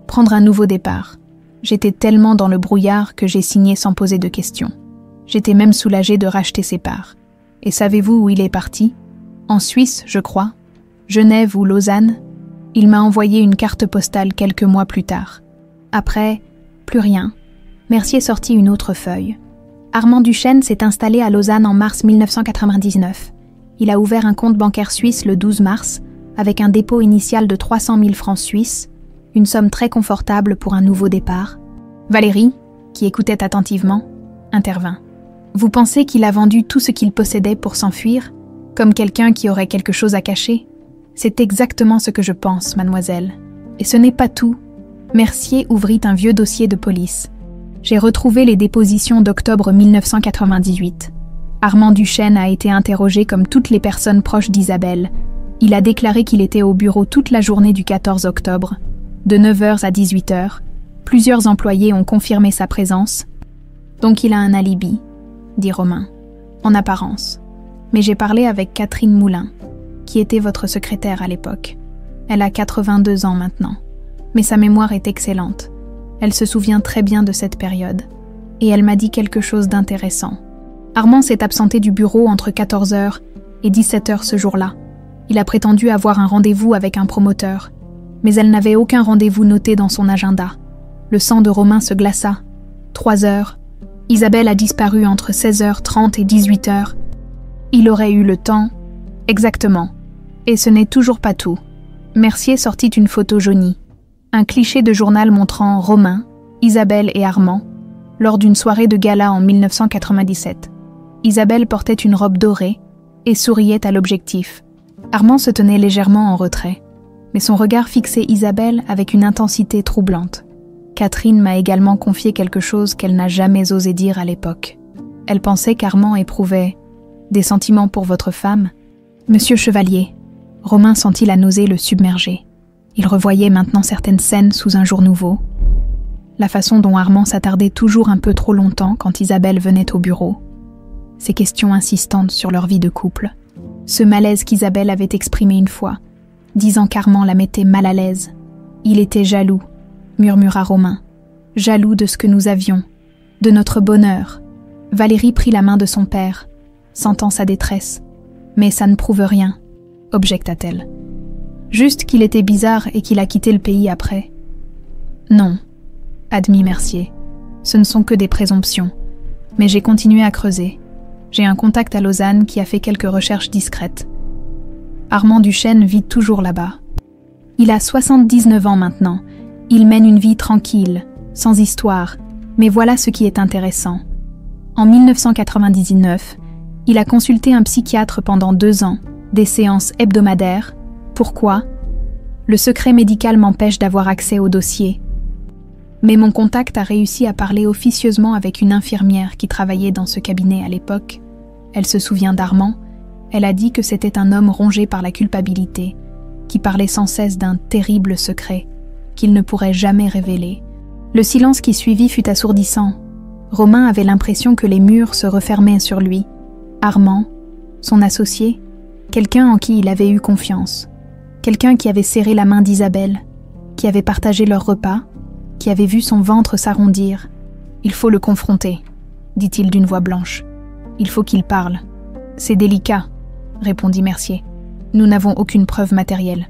Prendre un nouveau départ. J'étais tellement dans le brouillard que j'ai signé sans poser de questions. J'étais même soulagée de racheter ses parts. Et savez-vous où il est parti? En Suisse, je crois. Genève ou Lausanne. Il m'a envoyé une carte postale quelques mois plus tard. Après, plus rien. Mercier sortit une autre feuille. Armand Duchesne s'est installé à Lausanne en mars 1999. Il a ouvert un compte bancaire suisse le 12 mars, avec un dépôt initial de 300 000 francs suisses, une somme très confortable pour un nouveau départ. Valérie, qui écoutait attentivement, intervint. Vous pensez qu'il a vendu tout ce qu'il possédait pour s'enfuir, comme quelqu'un qui aurait quelque chose à cacher? C'est exactement ce que je pense, mademoiselle. Et ce n'est pas tout. Mercier ouvrit un vieux dossier de police. J'ai retrouvé les dépositions d'octobre 1998. Armand Duchesne a été interrogé comme toutes les personnes proches d'Isabelle. Il a déclaré qu'il était au bureau toute la journée du 14 octobre, de 9h à 18h. Plusieurs employés ont confirmé sa présence. Donc il a un alibi, dit Romain, en apparence. Mais j'ai parlé avec Catherine Moulin, qui était votre secrétaire à l'époque. Elle a 82 ans maintenant, mais sa mémoire est excellente. Elle se souvient très bien de cette période. Et elle m'a dit quelque chose d'intéressant. Armand s'est absenté du bureau entre 14h et 17h ce jour-là. Il a prétendu avoir un rendez-vous avec un promoteur. Mais elle n'avait aucun rendez-vous noté dans son agenda. Le sang de Romain se glaça. 3 heures. Isabelle a disparu entre 16h30 et 18h. Il aurait eu le temps. Exactement. Et ce n'est toujours pas tout. Mercier sortit une photo jaunie. Un cliché de journal montrant Romain, Isabelle et Armand lors d'une soirée de gala en 1997. Isabelle portait une robe dorée et souriait à l'objectif. Armand se tenait légèrement en retrait, mais son regard fixait Isabelle avec une intensité troublante. Catherine m'a également confié quelque chose qu'elle n'a jamais osé dire à l'époque. Elle pensait qu'Armand éprouvait des sentiments pour votre femme. Monsieur Chevalier, Romain sentit la nausée le submerger. Il revoyait maintenant certaines scènes sous un jour nouveau. La façon dont Armand s'attardait toujours un peu trop longtemps quand Isabelle venait au bureau. Ses questions insistantes sur leur vie de couple. Ce malaise qu'Isabelle avait exprimé une fois, disant qu'Armand la mettait mal à l'aise. Il était jaloux, murmura Romain. Jaloux de ce que nous avions, de notre bonheur. Valérie prit la main de son père, sentant sa détresse. Mais ça ne prouve rien, objecta-t-elle. Juste qu'il était bizarre et qu'il a quitté le pays après. Non, admit Mercier. Ce ne sont que des présomptions. Mais j'ai continué à creuser. J'ai un contact à Lausanne qui a fait quelques recherches discrètes. Armand Duchesne vit toujours là-bas. Il a 79 ans maintenant. Il mène une vie tranquille, sans histoire. Mais voilà ce qui est intéressant. En 1999, il a consulté un psychiatre pendant 2 ans, des séances hebdomadaires. Pourquoi ? Le secret médical m'empêche d'avoir accès au dossier. Mais mon contact a réussi à parler officieusement avec une infirmière qui travaillait dans ce cabinet à l'époque. Elle se souvient d'Armand. Elle a dit que c'était un homme rongé par la culpabilité, qui parlait sans cesse d'un terrible secret, qu'il ne pourrait jamais révéler. Le silence qui suivit fut assourdissant. Romain avait l'impression que les murs se refermaient sur lui. Armand, son associé, quelqu'un en qui il avait eu confiance. Quelqu'un qui avait serré la main d'Isabelle, qui avait partagé leur repas, qui avait vu son ventre s'arrondir. « Il faut le confronter », dit-il d'une voix blanche. « Il faut qu'il parle. »« C'est délicat », répondit Mercier. « Nous n'avons aucune preuve matérielle.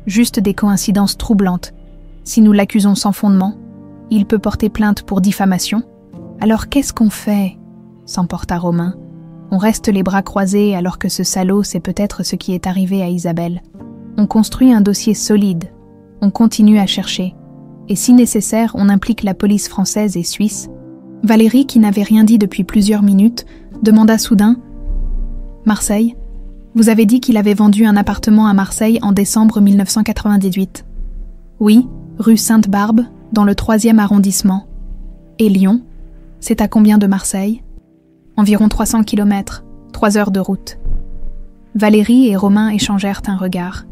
Juste des coïncidences troublantes. Si nous l'accusons sans fondement, il peut porter plainte pour diffamation. Alors qu'est-ce qu'on fait ?» s'emporta Romain. « On reste les bras croisés alors que ce salaud sait peut-être ce qui est arrivé à Isabelle. On construit un dossier solide. On continue à chercher. Et si nécessaire, on implique la police française et suisse. » Valérie, qui n'avait rien dit depuis plusieurs minutes, demanda soudain « Marseille, vous avez dit qu'il avait vendu un appartement à Marseille en décembre 1998. » « Oui, rue Sainte-Barbe, dans le 3e arrondissement. » « Et Lyon, c'est à combien de Marseille ?»« Environ 300 km, 3 heures de route. » Valérie et Romain échangèrent un regard.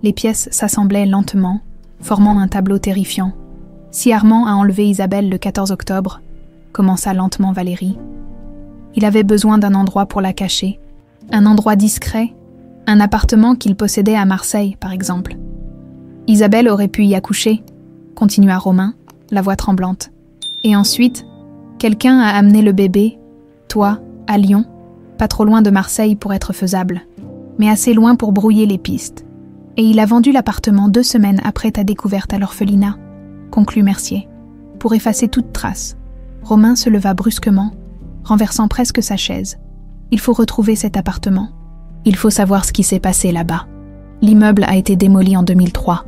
Les pièces s'assemblaient lentement, formant un tableau terrifiant. « Si Armand a enlevé Isabelle le 14 octobre, commença lentement Valérie. Il avait besoin d'un endroit pour la cacher, un endroit discret, un appartement qu'il possédait à Marseille, par exemple. Isabelle aurait pu y accoucher, continua Romain, la voix tremblante. Et ensuite, quelqu'un a amené le bébé, toi, à Lyon, pas trop loin de Marseille pour être faisable, mais assez loin pour brouiller les pistes. Et il a vendu l'appartement 2 semaines après ta découverte à l'orphelinat, conclut Mercier, pour effacer toute trace. Romain se leva brusquement, renversant presque sa chaise. Il faut retrouver cet appartement. Il faut savoir ce qui s'est passé là-bas. L'immeuble a été démoli en 2003,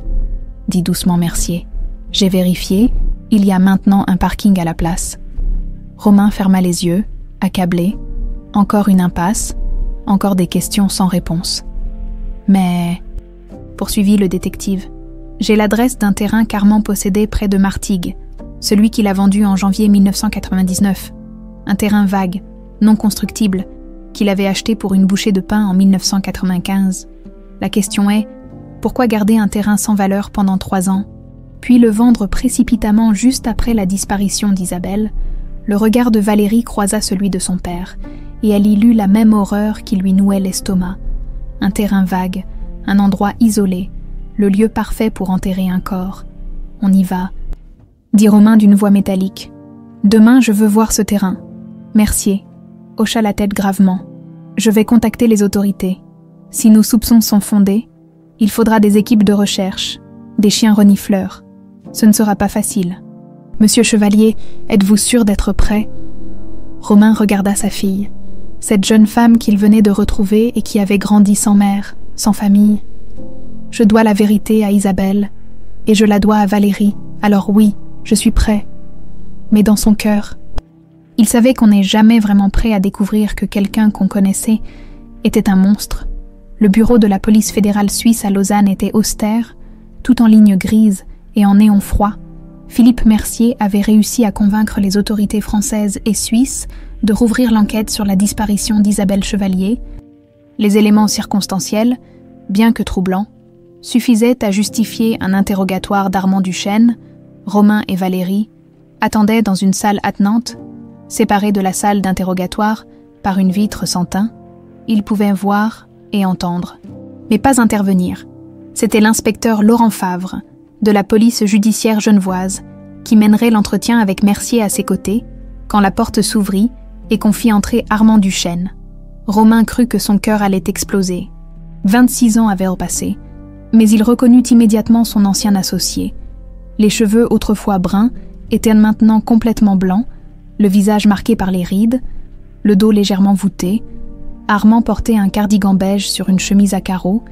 dit doucement Mercier. J'ai vérifié, il y a maintenant un parking à la place. Romain ferma les yeux, accablé. Encore une impasse, encore des questions sans réponse. Mais, poursuivit le détective, j'ai l'adresse d'un terrain qu'Armand possédait près de Martigues, celui qu'il a vendu en janvier 1999. Un terrain vague, non constructible, qu'il avait acheté pour une bouchée de pain en 1995. La question est, pourquoi garder un terrain sans valeur pendant 3 ans, puis le vendre précipitamment juste après la disparition d'Isabelle? Le regard de Valérie croisa celui de son père, et elle y lut la même horreur qui lui nouait l'estomac. Un terrain vague, un endroit isolé, le lieu parfait pour enterrer un corps. On y va, dit Romain d'une voix métallique. « Demain, je veux voir ce terrain. » Mercier hocha la tête gravement. « Je vais contacter les autorités. Si nos soupçons sont fondés, il faudra des équipes de recherche, des chiens renifleurs. Ce ne sera pas facile. Monsieur Chevalier, êtes-vous sûr d'être prêt ?» Romain regarda sa fille, cette jeune femme qu'il venait de retrouver et qui avait grandi sans mère, sans famille. « Je dois la vérité à Isabelle, et je la dois à Valérie, alors oui, je suis prêt. » Mais dans son cœur, il savait qu'on n'est jamais vraiment prêt à découvrir que quelqu'un qu'on connaissait était un monstre. Le bureau de la police fédérale suisse à Lausanne était austère, tout en lignes grises et en néon froid. Philippe Mercier avait réussi à convaincre les autorités françaises et suisses de rouvrir l'enquête sur la disparition d'Isabelle Chevalier. Les éléments circonstanciels, bien que troublants, suffisaient à justifier un interrogatoire d'Armand Duchesne. Romain et Valérie attendaient dans une salle attenante, séparée de la salle d'interrogatoire par une vitre sans teint. Ils pouvaient voir et entendre, mais pas intervenir. C'était l'inspecteur Laurent Favre, de la police judiciaire genevoise, qui mènerait l'entretien avec Mercier à ses côtés, quand la porte s'ouvrit et qu'on fit entrer Armand Duchesne. Romain crut que son cœur allait exploser. 26 ans avaient repassé, mais il reconnut immédiatement son ancien associé. Les cheveux autrefois bruns étaient maintenant complètement blancs, le visage marqué par les rides, le dos légèrement voûté. Armand portait un cardigan beige sur une chemise à carreaux,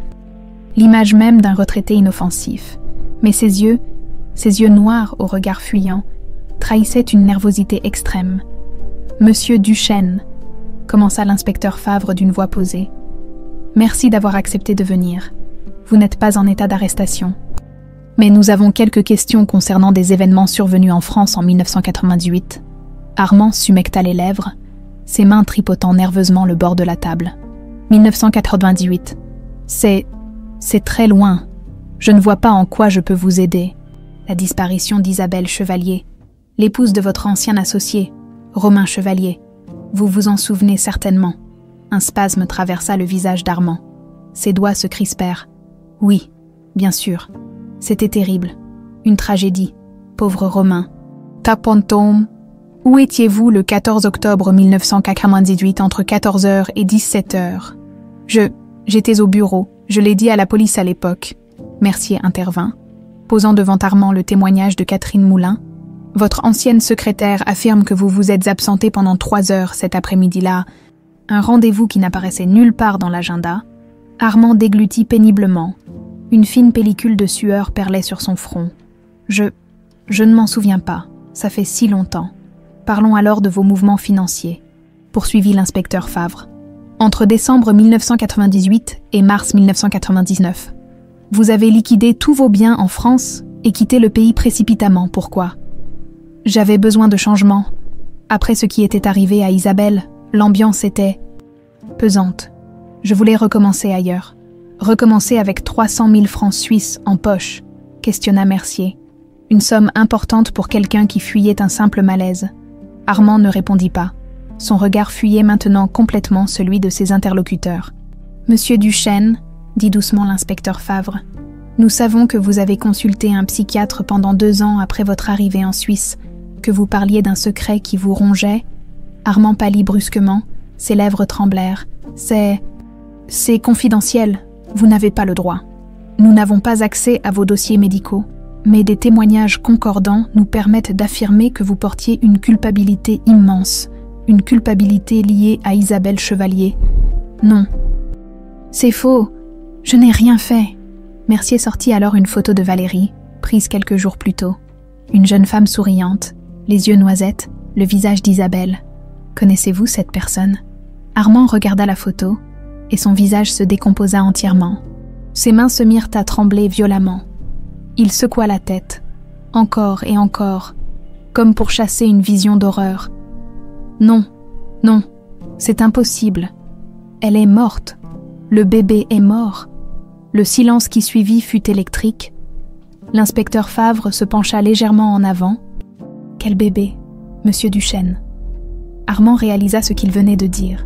l'image même d'un retraité inoffensif. Mais ses yeux noirs au regard fuyant, trahissaient une nervosité extrême. « Monsieur Duchesne », commença l'inspecteur Favre d'une voix posée. « Merci d'avoir accepté de venir. Vous n'êtes pas en état d'arrestation. Mais nous avons quelques questions concernant des événements survenus en France en 1998. » Armand s'humecta les lèvres, ses mains tripotant nerveusement le bord de la table. « 1998. C'est très loin. Je ne vois pas en quoi je peux vous aider. » La disparition d'Isabelle Chevalier, l'épouse de votre ancien associé, Romain Chevalier. Vous vous en souvenez certainement. Un spasme traversa le visage d'Armand. Ses doigts se crispèrent. Oui, bien sûr. C'était terrible. Une tragédie. Pauvre Romain. Tapantôme. Où étiez-vous le 14 octobre 1998 entre 14h et 17h? J'étais au bureau. Je l'ai dit à la police à l'époque. Mercier intervint, posant devant Armand le témoignage de Catherine Moulin. Votre ancienne secrétaire affirme que vous vous êtes absenté pendant 3 heures cet après-midi-là, un rendez-vous qui n'apparaissait nulle part dans l'agenda. Armand déglutit péniblement. Une fine pellicule de sueur perlait sur son front. Je ne m'en souviens pas, ça fait si longtemps. Parlons alors de vos mouvements financiers, poursuivit l'inspecteur Favre. Entre décembre 1998 et mars 1999, vous avez liquidé tous vos biens en France et quitté le pays précipitamment. Pourquoi? J'avais besoin de changement. Après ce qui était arrivé à Isabelle, l'ambiance était pesante. Je voulais recommencer ailleurs. Recommencer avec 300 000 francs suisses en poche, questionna Mercier. Une somme importante pour quelqu'un qui fuyait un simple malaise. Armand ne répondit pas. Son regard fuyait maintenant complètement celui de ses interlocuteurs. « Monsieur Duchesne, » dit doucement l'inspecteur Favre, « nous savons que vous avez consulté un psychiatre pendant 2 ans après votre arrivée en Suisse, que vous parliez d'un secret qui vous rongeait. » Armand pâlit brusquement, ses lèvres tremblèrent. « C'est confidentiel, vous n'avez pas le droit. Nous n'avons pas accès à vos dossiers médicaux. Mais des témoignages concordants nous permettent d'affirmer que vous portiez une culpabilité immense, une culpabilité liée à Isabelle Chevalier. Non. C'est faux. Je n'ai rien fait. » Mercier sortit alors une photo de Valérie, prise quelques jours plus tôt. Une jeune femme souriante, les yeux noisettes, le visage d'Isabelle. Connaissez-vous cette personne? Armand regarda la photo, et son visage se décomposa entièrement. Ses mains se mirent à trembler violemment. Il secoua la tête, encore et encore, comme pour chasser une vision d'horreur. Non, non, c'est impossible. Elle est morte. Le bébé est mort. Le silence qui suivit fut électrique. L'inspecteur Favre se pencha légèrement en avant. Quel bébé, monsieur Duchesne? Armand réalisa ce qu'il venait de dire.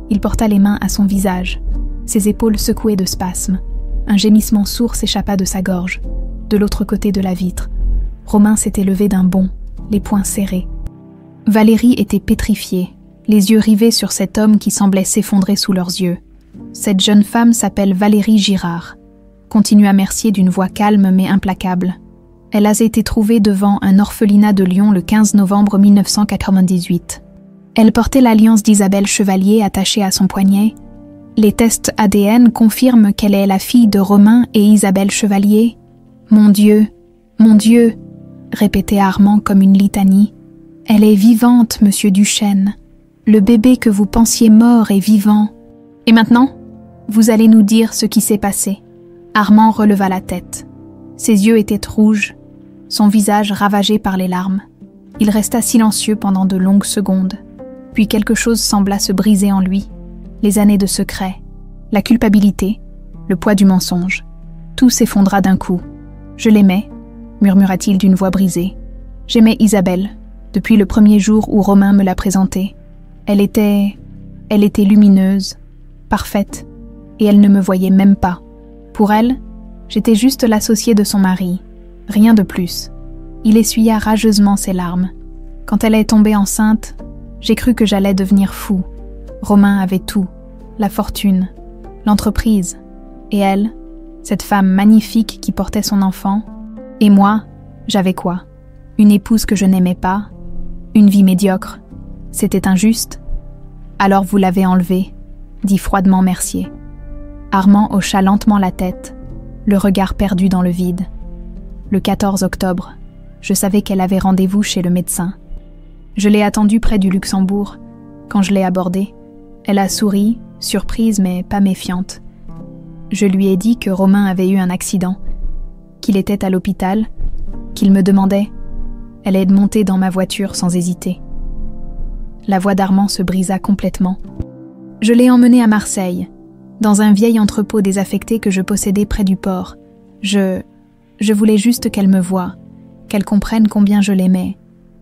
Il porta les mains à son visage. Ses épaules secouées de spasmes. Un gémissement sourd s'échappa de sa gorge. De l'autre côté de la vitre, Romain s'était levé d'un bond, les poings serrés. Valérie était pétrifiée, les yeux rivés sur cet homme qui semblait s'effondrer sous leurs yeux. Cette jeune femme s'appelle Valérie Girard, continua Mercier d'une voix calme mais implacable. Elle a été trouvée devant un orphelinat de Lyon le 15 novembre 1998. Elle portait l'alliance d'Isabelle Chevalier attachée à son poignet. Les tests ADN confirment qu'elle est la fille de Romain et Isabelle Chevalier. « Mon Dieu, répétait Armand comme une litanie. « Elle est vivante, monsieur Duchesne. Le bébé que vous pensiez mort est vivant. Et maintenant, vous allez nous dire ce qui s'est passé. » Armand releva la tête. Ses yeux étaient rouges, son visage ravagé par les larmes. Il resta silencieux pendant de longues secondes. Puis quelque chose sembla se briser en lui. Les années de secret, la culpabilité, le poids du mensonge. Tout s'effondra d'un coup. « Je l'aimais », murmura-t-il d'une voix brisée. « J'aimais Isabelle, depuis le premier jour où Romain me l'a présentée. Elle était lumineuse, parfaite, et elle ne me voyait même pas. Pour elle, j'étais juste l'associé de son mari, rien de plus. » Il essuya rageusement ses larmes. « Quand elle est tombée enceinte, j'ai cru que j'allais devenir fou. Romain avait tout, la fortune, l'entreprise. Et elle, cette femme magnifique qui portait son enfant, et moi, j'avais quoi? Une épouse que je n'aimais pas, une vie médiocre. C'était injuste. Alors vous l'avez enlevée, dit froidement Mercier. Armand hocha lentement la tête, le regard perdu dans le vide. Le 14 octobre, je savais qu'elle avait rendez-vous chez le médecin. Je l'ai attendue près du Luxembourg. Quand je l'ai abordée, elle a souri, surprise mais pas méfiante. Je lui ai dit que Romain avait eu un accident, qu'il était à l'hôpital, qu'il me demandait. Elle est montée dans ma voiture sans hésiter. La voix d'Armand se brisa complètement. Je l'ai emmenée à Marseille, dans un vieil entrepôt désaffecté que je possédais près du port. Je voulais juste qu'elle me voie, qu'elle comprenne combien je l'aimais.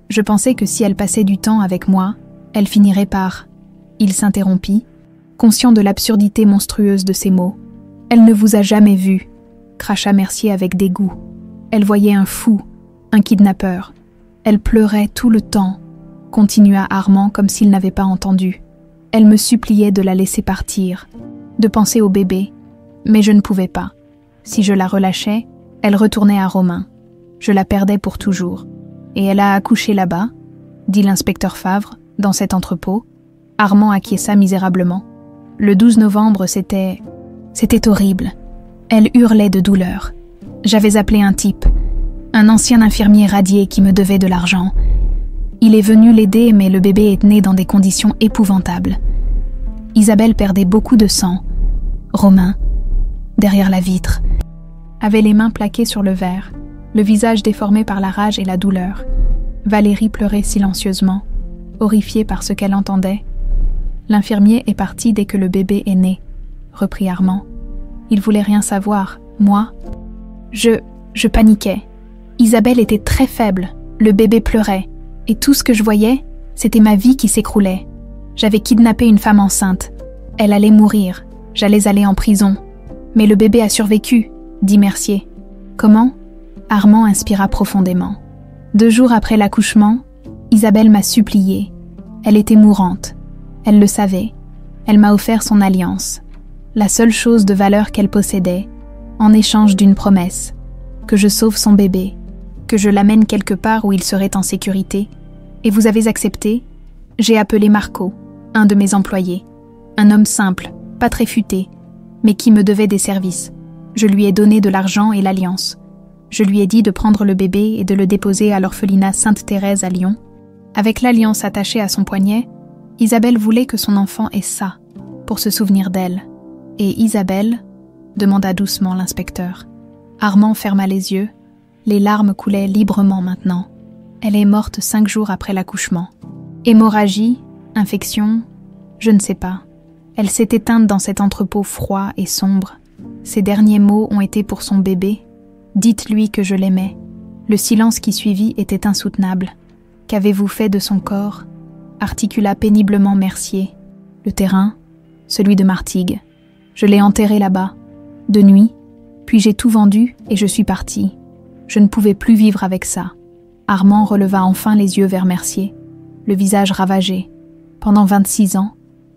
Je pensais que si elle passait du temps avec moi, elle finirait par... Il s'interrompit, conscient de l'absurdité monstrueuse de ses mots. « Elle ne vous a jamais vu », cracha Mercier avec dégoût. Elle voyait un fou, un kidnappeur. Elle pleurait tout le temps, continua Armand comme s'il n'avait pas entendu. Elle me suppliait de la laisser partir, de penser au bébé, mais je ne pouvais pas. Si je la relâchais, elle retournait à Romain. Je la perdais pour toujours. Et elle a accouché là-bas, dit l'inspecteur Favre, dans cet entrepôt. Armand acquiesça misérablement. Le 12 novembre, c'était horrible. Elle hurlait de douleur. J'avais appelé un type, un ancien infirmier radié qui me devait de l'argent. Il est venu l'aider, mais le bébé est né dans des conditions épouvantables. Isabelle perdait beaucoup de sang. Romain, derrière la vitre, avait les mains plaquées sur le verre, le visage déformé par la rage et la douleur. Valérie pleurait silencieusement, horrifiée par ce qu'elle entendait. L'infirmier est parti dès que le bébé est né, reprit Armand. Il voulait rien savoir. Moi, je paniquais. Isabelle était très faible, le bébé pleurait, et tout ce que je voyais, c'était ma vie qui s'écroulait. J'avais kidnappé une femme enceinte. Elle allait mourir, j'allais aller en prison. Mais le bébé a survécu, dit Mercier. Comment? Armand inspira profondément. 2 jours après l'accouchement, Isabelle m'a supplié. Elle était mourante. Elle le savait. Elle m'a offert son alliance, la seule chose de valeur qu'elle possédait, en échange d'une promesse, que je sauve son bébé, que je l'amène quelque part où il serait en sécurité. Et vous avez accepté? J'ai appelé Marco, un de mes employés, un homme simple, pas très futé, mais qui me devait des services. Je lui ai donné de l'argent et l'alliance. Je lui ai dit de prendre le bébé et de le déposer à l'orphelinat Sainte-Thérèse à Lyon. Avec l'alliance attachée à son poignet, Isabelle voulait que son enfant ait ça, pour se souvenir d'elle. Et Isabelle, demanda doucement l'inspecteur. Armand ferma les yeux. Les larmes coulaient librement maintenant. Elle est morte 5 jours après l'accouchement. Hémorragie, infection, je ne sais pas. Elle s'est éteinte dans cet entrepôt froid et sombre. Ses derniers mots ont été pour son bébé. Dites-lui que je l'aimais. Le silence qui suivit était insoutenable. Qu'avez-vous fait de son corps? Articula péniblement Mercier. Le terrain, celui de Martigues. Je l'ai enterré là-bas, de nuit, puis j'ai tout vendu et je suis partie. Je ne pouvais plus vivre avec ça. Armand releva enfin les yeux vers Mercier, le visage ravagé. Pendant 26 ans,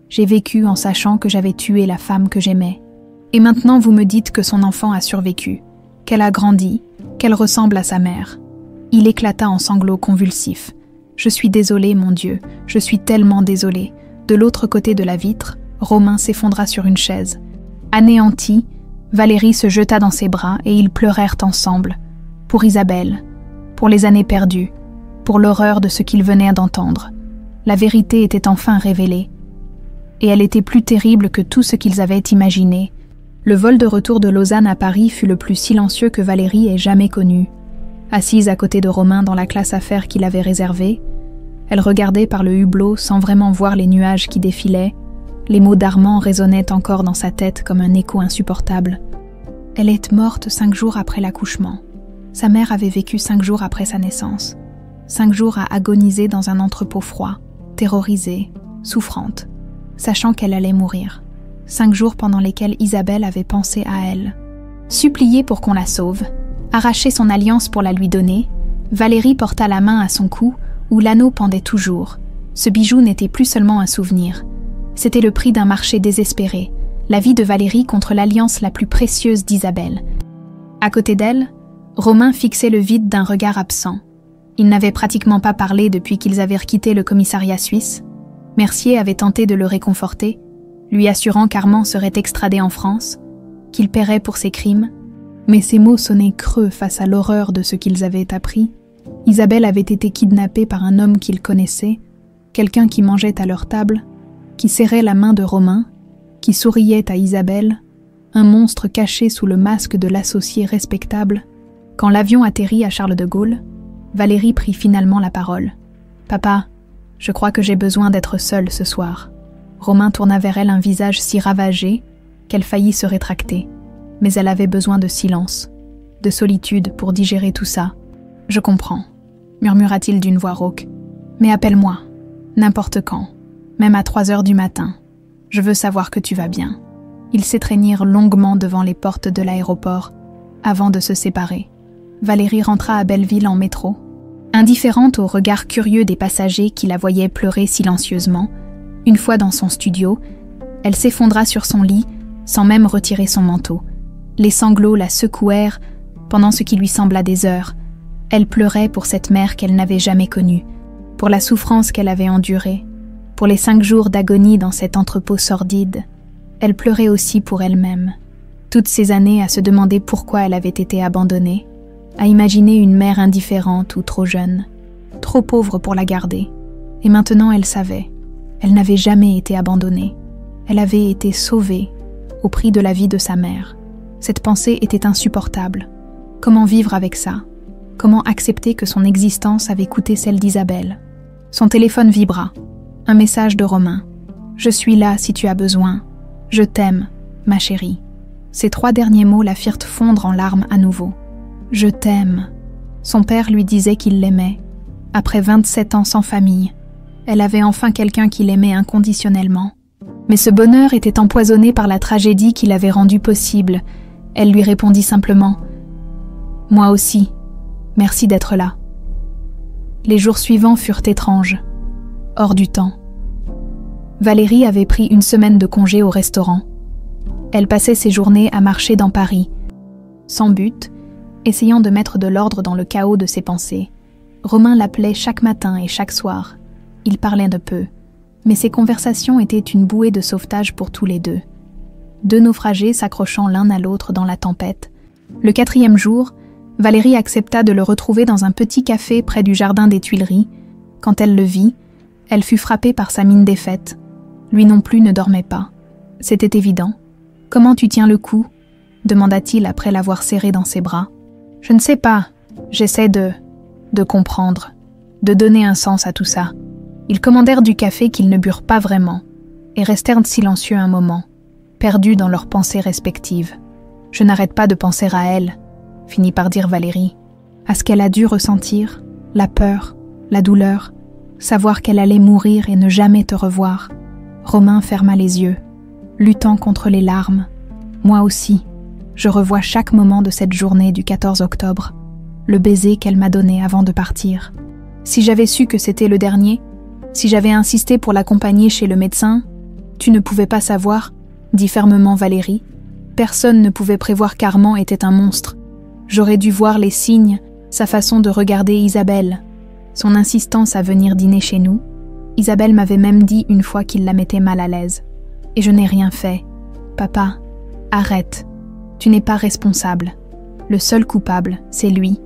j'ai vécu en sachant que j'avais tué la femme que j'aimais. Et maintenant vous me dites que son enfant a survécu, qu'elle a grandi, qu'elle ressemble à sa mère. Il éclata en sanglots convulsifs. Je suis désolé, mon Dieu, je suis tellement désolé. De l'autre côté de la vitre, Romain s'effondra sur une chaise. Anéanti, Valérie se jeta dans ses bras et ils pleurèrent ensemble. Pour Isabelle, pour les années perdues, pour l'horreur de ce qu'ils venaient d'entendre. La vérité était enfin révélée. Et elle était plus terrible que tout ce qu'ils avaient imaginé. Le vol de retour de Lausanne à Paris fut le plus silencieux que Valérie ait jamais connu. Assise à côté de Romain dans la classe affaires qu'il avait réservée, elle regardait par le hublot sans vraiment voir les nuages qui défilaient. Les mots d'Armand résonnaient encore dans sa tête comme un écho insupportable. Elle est morte 5 jours après l'accouchement. Sa mère avait vécu 5 jours après sa naissance. 5 jours à agoniser dans un entrepôt froid, terrorisée, souffrante, sachant qu'elle allait mourir. 5 jours pendant lesquels Isabelle avait pensé à elle. Suppliée pour qu'on la sauve, arracher son alliance pour la lui donner, Valérie porta la main à son cou où l'anneau pendait toujours. Ce bijou n'était plus seulement un souvenir. C'était le prix d'un marché désespéré, la vie de Valérie contre l'alliance la plus précieuse d'Isabelle. À côté d'elle, Romain fixait le vide d'un regard absent. Il n'avait pratiquement pas parlé depuis qu'ils avaient quitté le commissariat suisse. Mercier avait tenté de le réconforter, lui assurant qu'Armand serait extradé en France, qu'il paierait pour ses crimes, mais ces mots sonnaient creux face à l'horreur de ce qu'ils avaient appris. Isabelle avait été kidnappée par un homme qu'ils connaissaient, quelqu'un qui mangeait à leur table, qui serrait la main de Romain, qui souriait à Isabelle, un monstre caché sous le masque de l'associé respectable. Quand l'avion atterrit à Charles de Gaulle, Valérie prit finalement la parole. « Papa, je crois que j'ai besoin d'être seule ce soir. » Romain tourna vers elle un visage si ravagé qu'elle faillit se rétracter. Mais elle avait besoin de silence, de solitude pour digérer tout ça. « Je comprends, » murmura-t-il d'une voix rauque. « Mais appelle-moi, n'importe quand, même à 3 heures du matin. Je veux savoir que tu vas bien. » Ils s'étreignirent longuement devant les portes de l'aéroport, avant de se séparer. Valérie rentra à Belleville en métro. Indifférente au regard curieux des passagers qui la voyaient pleurer silencieusement, une fois dans son studio, elle s'effondra sur son lit sans même retirer son manteau. Les sanglots la secouèrent pendant ce qui lui sembla des heures. Elle pleurait pour cette mère qu'elle n'avait jamais connue, pour la souffrance qu'elle avait endurée, pour les 5 jours d'agonie dans cet entrepôt sordide. Elle pleurait aussi pour elle-même. Toutes ces années à se demander pourquoi elle avait été abandonnée, à imaginer une mère indifférente ou trop jeune, trop pauvre pour la garder. Et maintenant elle savait. Elle n'avait jamais été abandonnée. Elle avait été sauvée au prix de la vie de sa mère. Cette pensée était insupportable. Comment vivre avec ça? Comment accepter que son existence avait coûté celle d'Isabelle? Son téléphone vibra. Un message de Romain. « Je suis là si tu as besoin. Je t'aime, ma chérie. » Ces 3 derniers mots la firent fondre en larmes à nouveau. « Je t'aime. » Son père lui disait qu'il l'aimait. Après 27 ans sans famille, elle avait enfin quelqu'un qui l'aimait inconditionnellement. Mais ce bonheur était empoisonné par la tragédie qui l'avait rendu possible. Elle lui répondit simplement « Moi aussi, merci d'être là. » Les jours suivants furent étranges, hors du temps. Valérie avait pris 1 semaine de congé au restaurant. Elle passait ses journées à marcher dans Paris, sans but, essayant de mettre de l'ordre dans le chaos de ses pensées. Romain l'appelait chaque matin et chaque soir. Ils parlaient de peu, mais ces conversations étaient une bouée de sauvetage pour tous les deux. 2 naufragés s'accrochant l'un à l'autre dans la tempête. Le 4e jour, Valérie accepta de le retrouver dans un petit café près du jardin des Tuileries. Quand elle le vit, elle fut frappée par sa mine défaite. Lui non plus ne dormait pas. C'était évident. « Comment tu tiens le coup ?» demanda-t-il après l'avoir serré dans ses bras. « Je ne sais pas. J'essaie de comprendre, de donner un sens à tout ça. » Ils commandèrent du café qu'ils ne burent pas vraiment et restèrent silencieux un moment, perdus dans leurs pensées respectives. « Je n'arrête pas de penser à elle, » finit par dire Valérie, à ce qu'elle a dû ressentir, la peur, la douleur, savoir qu'elle allait mourir et ne jamais te revoir. Romain ferma les yeux, luttant contre les larmes. Moi aussi, je revois chaque moment de cette journée du 14 octobre. le baiser qu'elle m'a donné avant de partir. Si j'avais su que c'était le dernier, si j'avais insisté pour l'accompagner chez le médecin, tu ne pouvais pas savoir, dit fermement Valérie. Personne ne pouvait prévoir qu'Armand était un monstre. J'aurais dû voir les signes, sa façon de regarder Isabelle, son insistance à venir dîner chez nous. Isabelle m'avait même dit une fois qu'il la mettait mal à l'aise. Et je n'ai rien fait. Papa, arrête. Tu n'es pas responsable. Le seul coupable, c'est lui.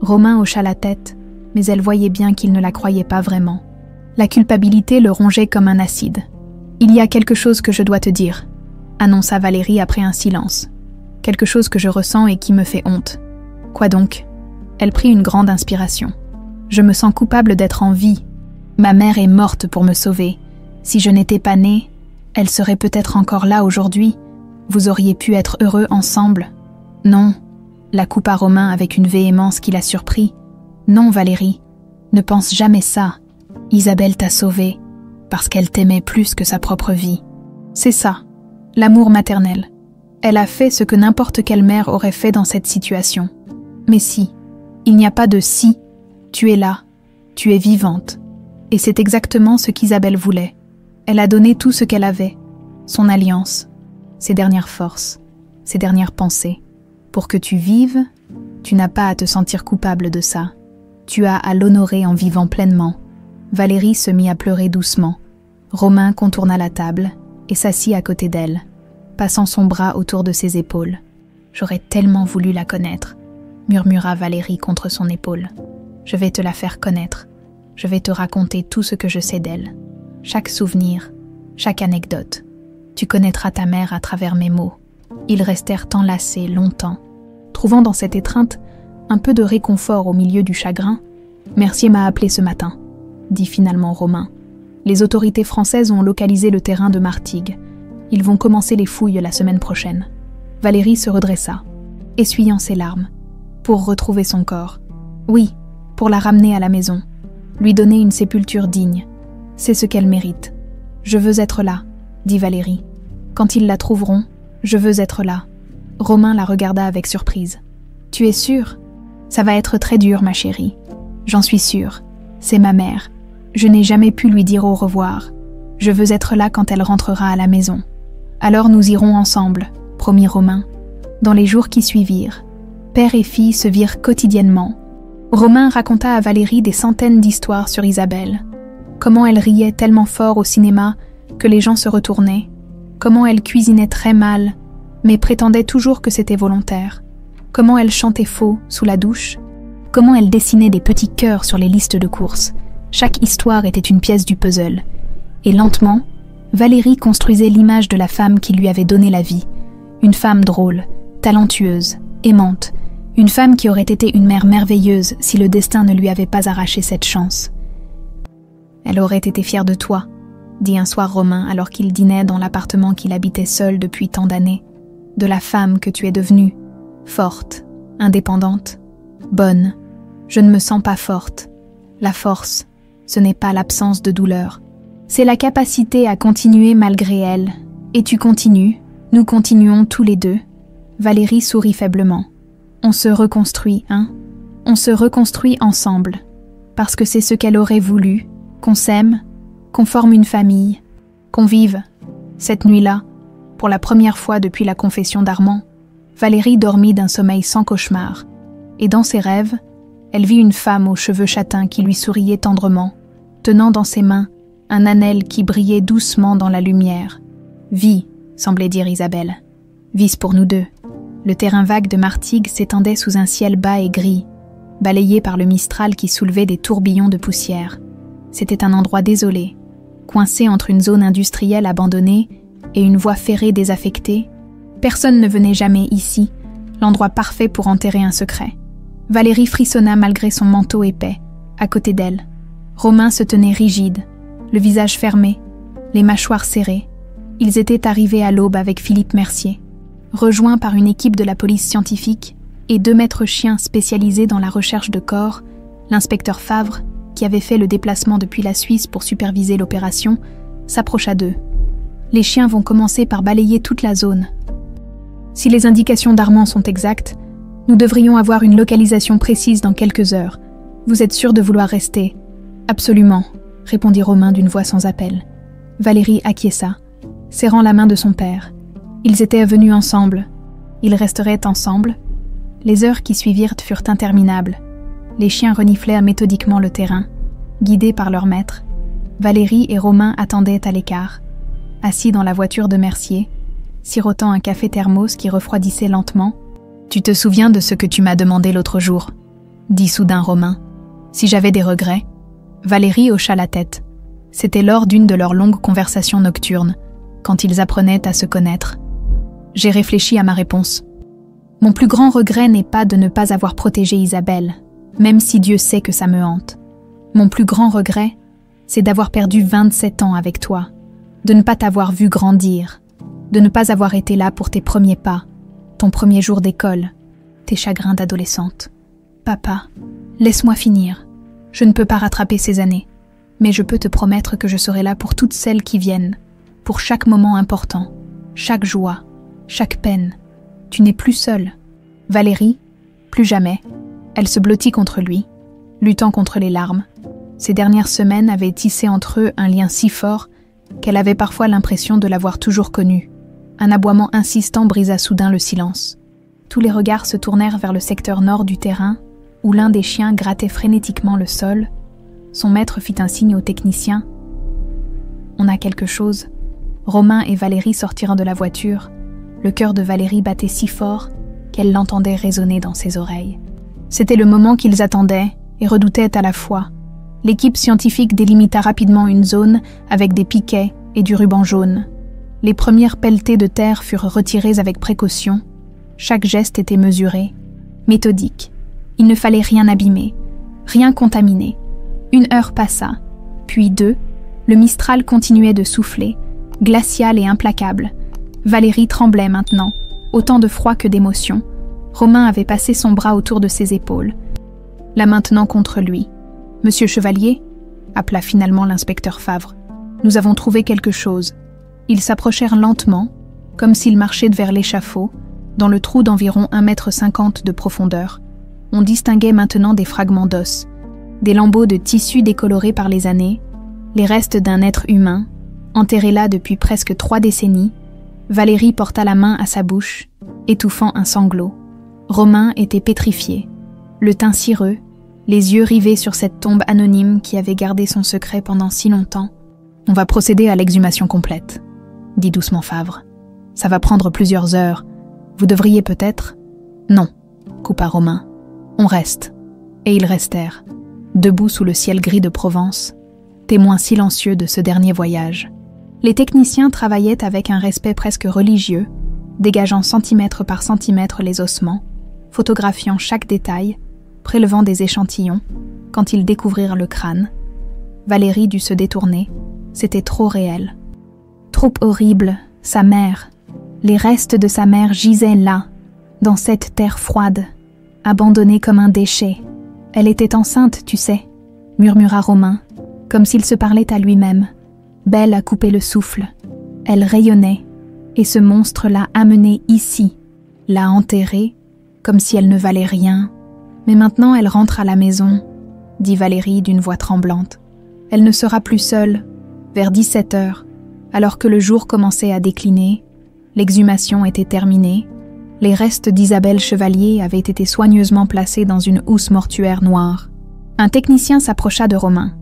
Romain hocha la tête, mais elle voyait bien qu'il ne la croyait pas vraiment. La culpabilité le rongeait comme un acide. « Il y a quelque chose que je dois te dire », annonça Valérie après un silence. « Quelque chose que je ressens et qui me fait honte. » « Quoi donc ?» Elle prit une grande inspiration. « Je me sens coupable d'être en vie. Ma mère est morte pour me sauver. Si je n'étais pas née, elle serait peut-être encore là aujourd'hui. Vous auriez pu être heureux ensemble. » « Non », la coupa Romain avec une véhémence qui la surprit. « Non, Valérie, ne pense jamais ça. Isabelle t'a sauvée, parce qu'elle t'aimait plus que sa propre vie. C'est ça, l'amour maternel. Elle a fait ce que n'importe quelle mère aurait fait dans cette situation. Mais si, il n'y a pas de si, tu es là, tu es vivante. Et c'est exactement ce qu'Isabelle voulait. Elle a donné tout ce qu'elle avait, son alliance, ses dernières forces, ses dernières pensées. Pour que tu vives, tu n'as pas à te sentir coupable de ça. Tu as à l'honorer en vivant pleinement. » Valérie se mit à pleurer doucement. Romain contourna la table et s'assit à côté d'elle, passant son bras autour de ses épaules. « J'aurais tellement voulu la connaître, » murmura Valérie contre son épaule. « Je vais te la faire connaître. Je vais te raconter tout ce que je sais d'elle. Chaque souvenir, chaque anecdote. Tu connaîtras ta mère à travers mes mots. » Ils restèrent enlacés longtemps. Trouvant dans cette étreinte un peu de réconfort au milieu du chagrin, « Mercier m'a appelé ce matin, » dit finalement Romain. « Les autorités françaises ont localisé le terrain de Martigues. Ils vont commencer les fouilles la semaine prochaine. » Valérie se redressa, essuyant ses larmes, pour retrouver son corps. Oui, pour la ramener à la maison, lui donner une sépulture digne. C'est ce qu'elle mérite. « Je veux être là, » dit Valérie. « Quand ils la trouveront, je veux être là. » Romain la regarda avec surprise. « Tu es sûre ? Ça va être très dur, ma chérie. J'en suis sûre. C'est ma mère. Je n'ai jamais pu lui dire au revoir. Je veux être là quand elle rentrera à la maison. Alors nous irons ensemble, promit Romain. » Dans les jours qui suivirent, père et fille se virent quotidiennement. Romain raconta à Valérie des centaines d'histoires sur Isabelle. Comment elle riait tellement fort au cinéma que les gens se retournaient. Comment elle cuisinait très mal, mais prétendait toujours que c'était volontaire. Comment elle chantait faux sous la douche. Comment elle dessinait des petits cœurs sur les listes de courses. Chaque histoire était une pièce du puzzle. Et lentement, Valérie construisait l'image de la femme qui lui avait donné la vie. Une femme drôle, talentueuse, aimante. Une femme qui aurait été une mère merveilleuse si le destin ne lui avait pas arraché cette chance. « Elle aurait été fière de toi », dit un soir Romain alors qu'il dînait dans l'appartement qu'il habitait seul depuis tant d'années. « De la femme que tu es devenue, forte, indépendante, bonne. Je ne me sens pas forte. La force, ce n'est pas l'absence de douleur. C'est la capacité à continuer malgré elle. Et tu continues, nous continuons tous les deux. » Valérie sourit faiblement. « On se reconstruit, hein ? On se reconstruit ensemble. Parce que c'est ce qu'elle aurait voulu, qu'on s'aime, qu'on forme une famille, qu'on vive. » Cette nuit-là, pour la première fois depuis la confession d'Armand, Valérie dormit d'un sommeil sans cauchemar. Et dans ses rêves, elle vit une femme aux cheveux châtains qui lui souriait tendrement, tenant dans ses mains un anel qui brillait doucement dans la lumière. « Vis », semblait dire Isabelle. « Vis pour nous deux. » Le terrain vague de Martigues s'étendait sous un ciel bas et gris, balayé par le Mistral qui soulevait des tourbillons de poussière. C'était un endroit désolé, coincé entre une zone industrielle abandonnée et une voie ferrée désaffectée. Personne ne venait jamais ici, l'endroit parfait pour enterrer un secret. Valérie frissonna malgré son manteau épais, à côté d'elle. Romain se tenait rigide, le visage fermé, les mâchoires serrées. Ils étaient arrivés à l'aube avec Philippe Mercier, rejoints par une équipe de la police scientifique et 2 maîtres chiens spécialisés dans la recherche de corps, l'inspecteur Favre, qui avait fait le déplacement depuis la Suisse pour superviser l'opération, s'approcha d'eux. « Les chiens vont commencer par balayer toute la zone. Si les indications d'Armand sont exactes, Nous devrions avoir une localisation précise dans quelques heures. Vous êtes sûr de vouloir rester ? Absolument, répondit Romain d'une voix sans appel. Valérie acquiesça, serrant la main de son père. Ils étaient venus ensemble. Ils resteraient ensemble. Les heures qui suivirent furent interminables. Les chiens reniflèrent méthodiquement le terrain, guidés par leur maître. Valérie et Romain attendaient à l'écart, assis dans la voiture de Mercier, sirotant un café thermos qui refroidissait lentement. « Tu te souviens de ce que tu m'as demandé l'autre jour ?» dit soudain Romain. « Si j'avais des regrets ?» Valérie hocha la tête. C'était lors d'une de leurs longues conversations nocturnes, quand ils apprenaient à se connaître. J'ai réfléchi à ma réponse. Mon plus grand regret n'est pas de ne pas avoir protégé Isabelle, même si Dieu sait que ça me hante. Mon plus grand regret, c'est d'avoir perdu 27 ans avec toi, de ne pas t'avoir vu grandir, de ne pas avoir été là pour tes premiers pas, ton premier jour d'école, tes chagrins d'adolescente. Papa, laisse-moi finir. Je ne peux pas rattraper ces années, mais je peux te promettre que je serai là pour toutes celles qui viennent, pour chaque moment important, chaque joie, chaque peine. Tu n'es plus seule. Valérie, plus jamais. Elle se blottit contre lui, luttant contre les larmes. Ces dernières semaines avaient tissé entre eux un lien si fort qu'elle avait parfois l'impression de l'avoir toujours connu. Un aboiement insistant brisa soudain le silence. Tous les regards se tournèrent vers le secteur nord du terrain, où l'un des chiens grattait frénétiquement le sol. Son maître fit un signe au technicien. « On a quelque chose. » Romain et Valérie sortirent de la voiture. Le cœur de Valérie battait si fort qu'elle l'entendait résonner dans ses oreilles. C'était le moment qu'ils attendaient et redoutaient à la fois. L'équipe scientifique délimita rapidement une zone avec des piquets et du ruban jaune. Les premières pelletées de terre furent retirées avec précaution. Chaque geste était mesuré, méthodique. Il ne fallait rien abîmer, rien contaminer. 1 heure passa, puis 2. Le Mistral continuait de souffler, glacial et implacable. Valérie tremblait maintenant, autant de froid que d'émotion. Romain avait passé son bras autour de ses épaules, la maintenant contre lui. « Monsieur Chevalier ?» appela finalement l'inspecteur Favre. « Nous avons trouvé quelque chose. » Ils s'approchèrent lentement, comme s'ils marchaient vers l'échafaud, dans le trou d'environ 1,50 m de profondeur. On distinguait maintenant des fragments d'os, des lambeaux de tissu décolorés par les années, les restes d'un être humain, enterré là depuis presque 3 décennies. Valérie porta la main à sa bouche, étouffant un sanglot. Romain était pétrifié, le teint cireux, les yeux rivés sur cette tombe anonyme qui avait gardé son secret pendant si longtemps. « On va procéder à l'exhumation complète », dit doucement Favre. « Ça va prendre plusieurs heures. Vous devriez peut-être… » « Non », coupa Romain. « On reste. » Et ils restèrent, debout sous le ciel gris de Provence, témoins silencieux de ce dernier voyage. Les techniciens travaillaient avec un respect presque religieux, dégageant centimètre par centimètre les ossements, photographiant chaque détail, prélevant des échantillons, quand ils découvrirent le crâne. Valérie dut se détourner, c'était trop réel. Trop horrible, sa mère. Les restes de sa mère gisaient là, dans cette terre froide, abandonnée comme un déchet. Elle était enceinte, tu sais, murmura Romain, comme s'il se parlait à lui-même. Belle à couper le souffle. Elle rayonnait, et ce monstre l'a amenée ici, l'a enterrée, comme si elle ne valait rien. Mais maintenant elle rentre à la maison, dit Valérie d'une voix tremblante. Elle ne sera plus seule, vers 17 h, alors que le jour commençait à décliner. L'exhumation était terminée. Les restes d'Isabelle Chevalier avaient été soigneusement placés dans une housse mortuaire noire. Un technicien s'approcha de Romain.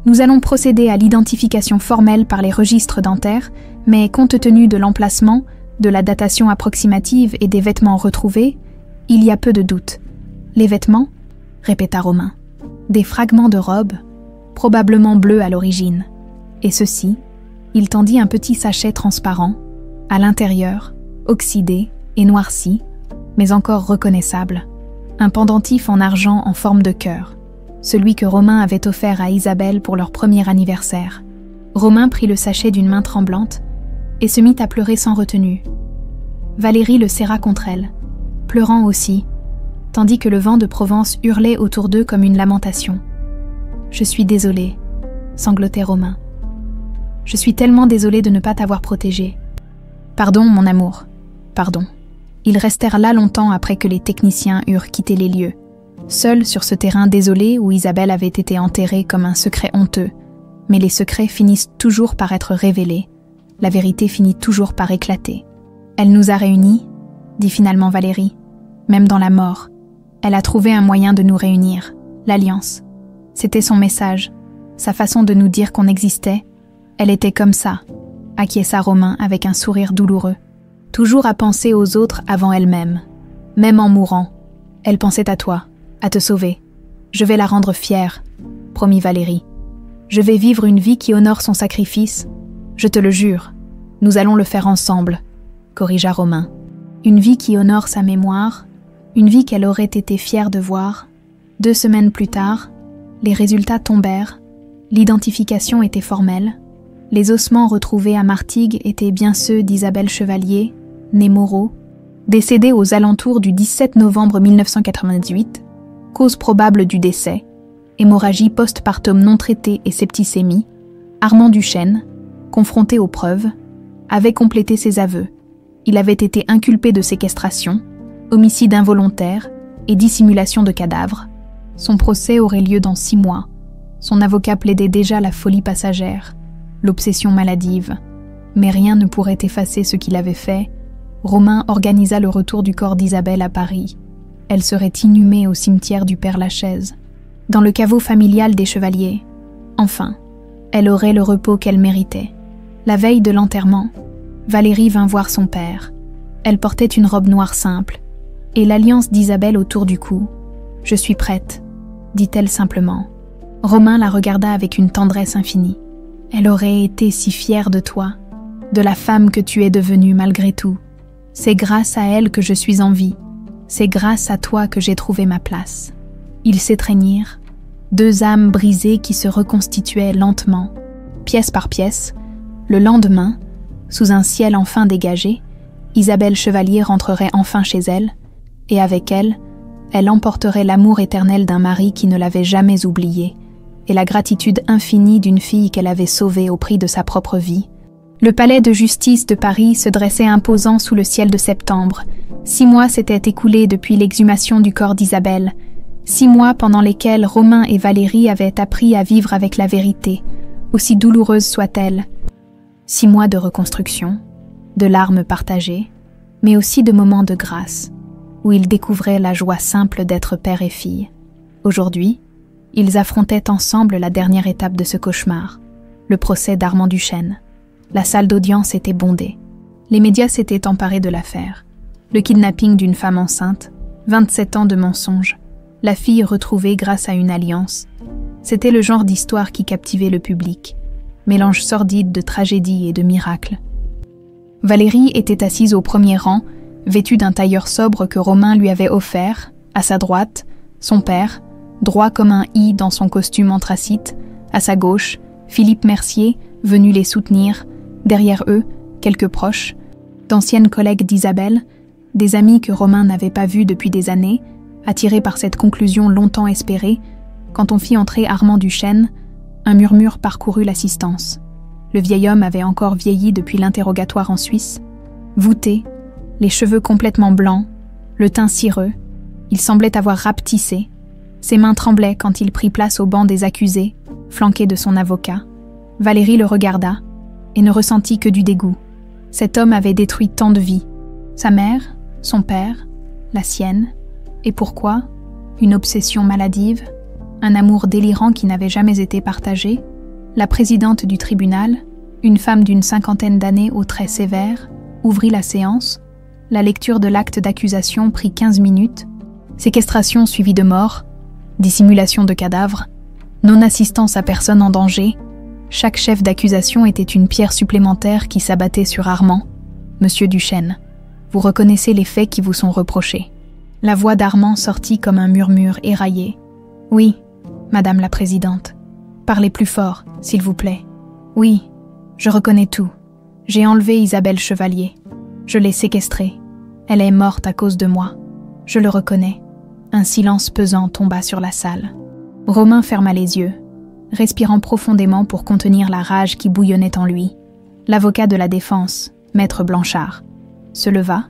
« Nous allons procéder à l'identification formelle par les registres dentaires, mais compte tenu de l'emplacement, de la datation approximative et des vêtements retrouvés, il y a peu de doute. » « Les vêtements ?» répéta Romain. « Des fragments de robe, probablement bleus à l'origine. Et ceci, il tendit un petit sachet transparent, à l'intérieur, oxydé et noirci, mais encore reconnaissable. Un pendentif en argent en forme de cœur, celui que Romain avait offert à Isabelle pour leur premier anniversaire. Romain prit le sachet d'une main tremblante et se mit à pleurer sans retenue. Valérie le serra contre elle, pleurant aussi, tandis que le vent de Provence hurlait autour d'eux comme une lamentation. « Je suis désolée », sanglotait Romain. « Je suis tellement désolée de ne pas t'avoir protégée. Pardon, mon amour, pardon. Ils restèrent là longtemps après que les techniciens eurent quitté les lieux. Seuls sur ce terrain désolé où Isabelle avait été enterrée comme un secret honteux. Mais les secrets finissent toujours par être révélés. La vérité finit toujours par éclater. « Elle nous a réunis », dit finalement Valérie. Même dans la mort, elle a trouvé un moyen de nous réunir, l'alliance. C'était son message, sa façon de nous dire qu'on existait. Elle était comme ça, acquiesça Romain avec un sourire douloureux. Toujours à penser aux autres avant elle-même. Même en mourant, elle pensait à toi, à te sauver. Je vais la rendre fière, promit Valérie. Je vais vivre une vie qui honore son sacrifice. Je te le jure, nous allons le faire ensemble, corrigea Romain. Une vie qui honore sa mémoire, une vie qu'elle aurait été fière de voir. 2 semaines plus tard, les résultats tombèrent, l'identification était formelle. Les ossements retrouvés à Martigues étaient bien ceux d'Isabelle Chevalier, née Moreau, décédée aux alentours du 17 novembre 1998, cause probable du décès, hémorragie post-partum non traitée et septicémie. Armand Duchesne, confronté aux preuves, avait complété ses aveux. Il avait été inculpé de séquestration, homicide involontaire et dissimulation de cadavre. Son procès aurait lieu dans 6 mois. Son avocat plaidait déjà la folie passagère, l'obsession maladive. Mais rien ne pourrait effacer ce qu'il avait fait. Romain organisa le retour du corps d'Isabelle à Paris. Elle serait inhumée au cimetière du Père-Lachaise, dans le caveau familial des Chevaliers. Enfin, elle aurait le repos qu'elle méritait. La veille de l'enterrement, Valérie vint voir son père. Elle portait une robe noire simple, et l'alliance d'Isabelle autour du cou. « Je suis prête », dit-elle simplement. Romain la regarda avec une tendresse infinie. Elle aurait été si fière de toi, de la femme que tu es devenue malgré tout. C'est grâce à elle que je suis en vie. C'est grâce à toi que j'ai trouvé ma place. Ils s'étreignirent, 2 âmes brisées qui se reconstituaient lentement, pièce par pièce. Le lendemain, sous un ciel enfin dégagé, Isabelle Chevalier rentrerait enfin chez elle, et avec elle, elle emporterait l'amour éternel d'un mari qui ne l'avait jamais oubliée, et la gratitude infinie d'une fille qu'elle avait sauvée au prix de sa propre vie. Le palais de justice de Paris se dressait imposant sous le ciel de septembre. 6 mois s'étaient écoulés depuis l'exhumation du corps d'Isabelle. 6 mois pendant lesquels Romain et Valérie avaient appris à vivre avec la vérité, aussi douloureuse soit-elle. 6 mois de reconstruction, de larmes partagées, mais aussi de moments de grâce, où ils découvraient la joie simple d'être père et fille. Aujourd'hui, ils affrontaient ensemble la dernière étape de ce cauchemar, le procès d'Armand Duchesne. La salle d'audience était bondée. Les médias s'étaient emparés de l'affaire. Le kidnapping d'une femme enceinte, 27 ans de mensonges, la fille retrouvée grâce à une alliance. C'était le genre d'histoire qui captivait le public, mélange sordide de tragédie et de miracle. Valérie était assise au premier rang, vêtue d'un tailleur sobre que Romain lui avait offert. À sa droite, son père, droit comme un i dans son costume anthracite. À sa gauche, Philippe Mercier, venu les soutenir. Derrière eux, quelques proches, d'anciennes collègues d'Isabelle, des amis que Romain n'avait pas vus depuis des années. Attiré par cette conclusion longtemps espérée, quand on fit entrer Armand Duchesne, un murmure parcourut l'assistance. Le vieil homme avait encore vieilli depuis l'interrogatoire en Suisse. Voûté, les cheveux complètement blancs, le teint cireux, il semblait avoir rapetissé. Ses mains tremblaient quand il prit place au banc des accusés, flanqué de son avocat. Valérie le regarda et ne ressentit que du dégoût. Cet homme avait détruit tant de vies. Sa mère, son père, la sienne. Et pourquoi? Une obsession maladive? Un amour délirant qui n'avait jamais été partagé? La présidente du tribunal, une femme d'une 50aine d'années aux traits sévères, ouvrit la séance. La lecture de l'acte d'accusation prit 15 minutes. Séquestration suivie de mort, dissimulation de cadavres, non-assistance à personne en danger. Chaque chef d'accusation était une pierre supplémentaire qui s'abattait sur Armand. Monsieur Duchesne, vous reconnaissez les faits qui vous sont reprochés. La voix d'Armand sortit comme un murmure éraillé. Oui, Madame la Présidente. Parlez plus fort, s'il vous plaît. Oui, je reconnais tout. J'ai enlevé Isabelle Chevalier. Je l'ai séquestrée. Elle est morte à cause de moi. Je le reconnais. Un silence pesant tomba sur la salle. Romain ferma les yeux, respirant profondément pour contenir la rage qui bouillonnait en lui. L'avocat de la défense, Maître Blanchard, se leva,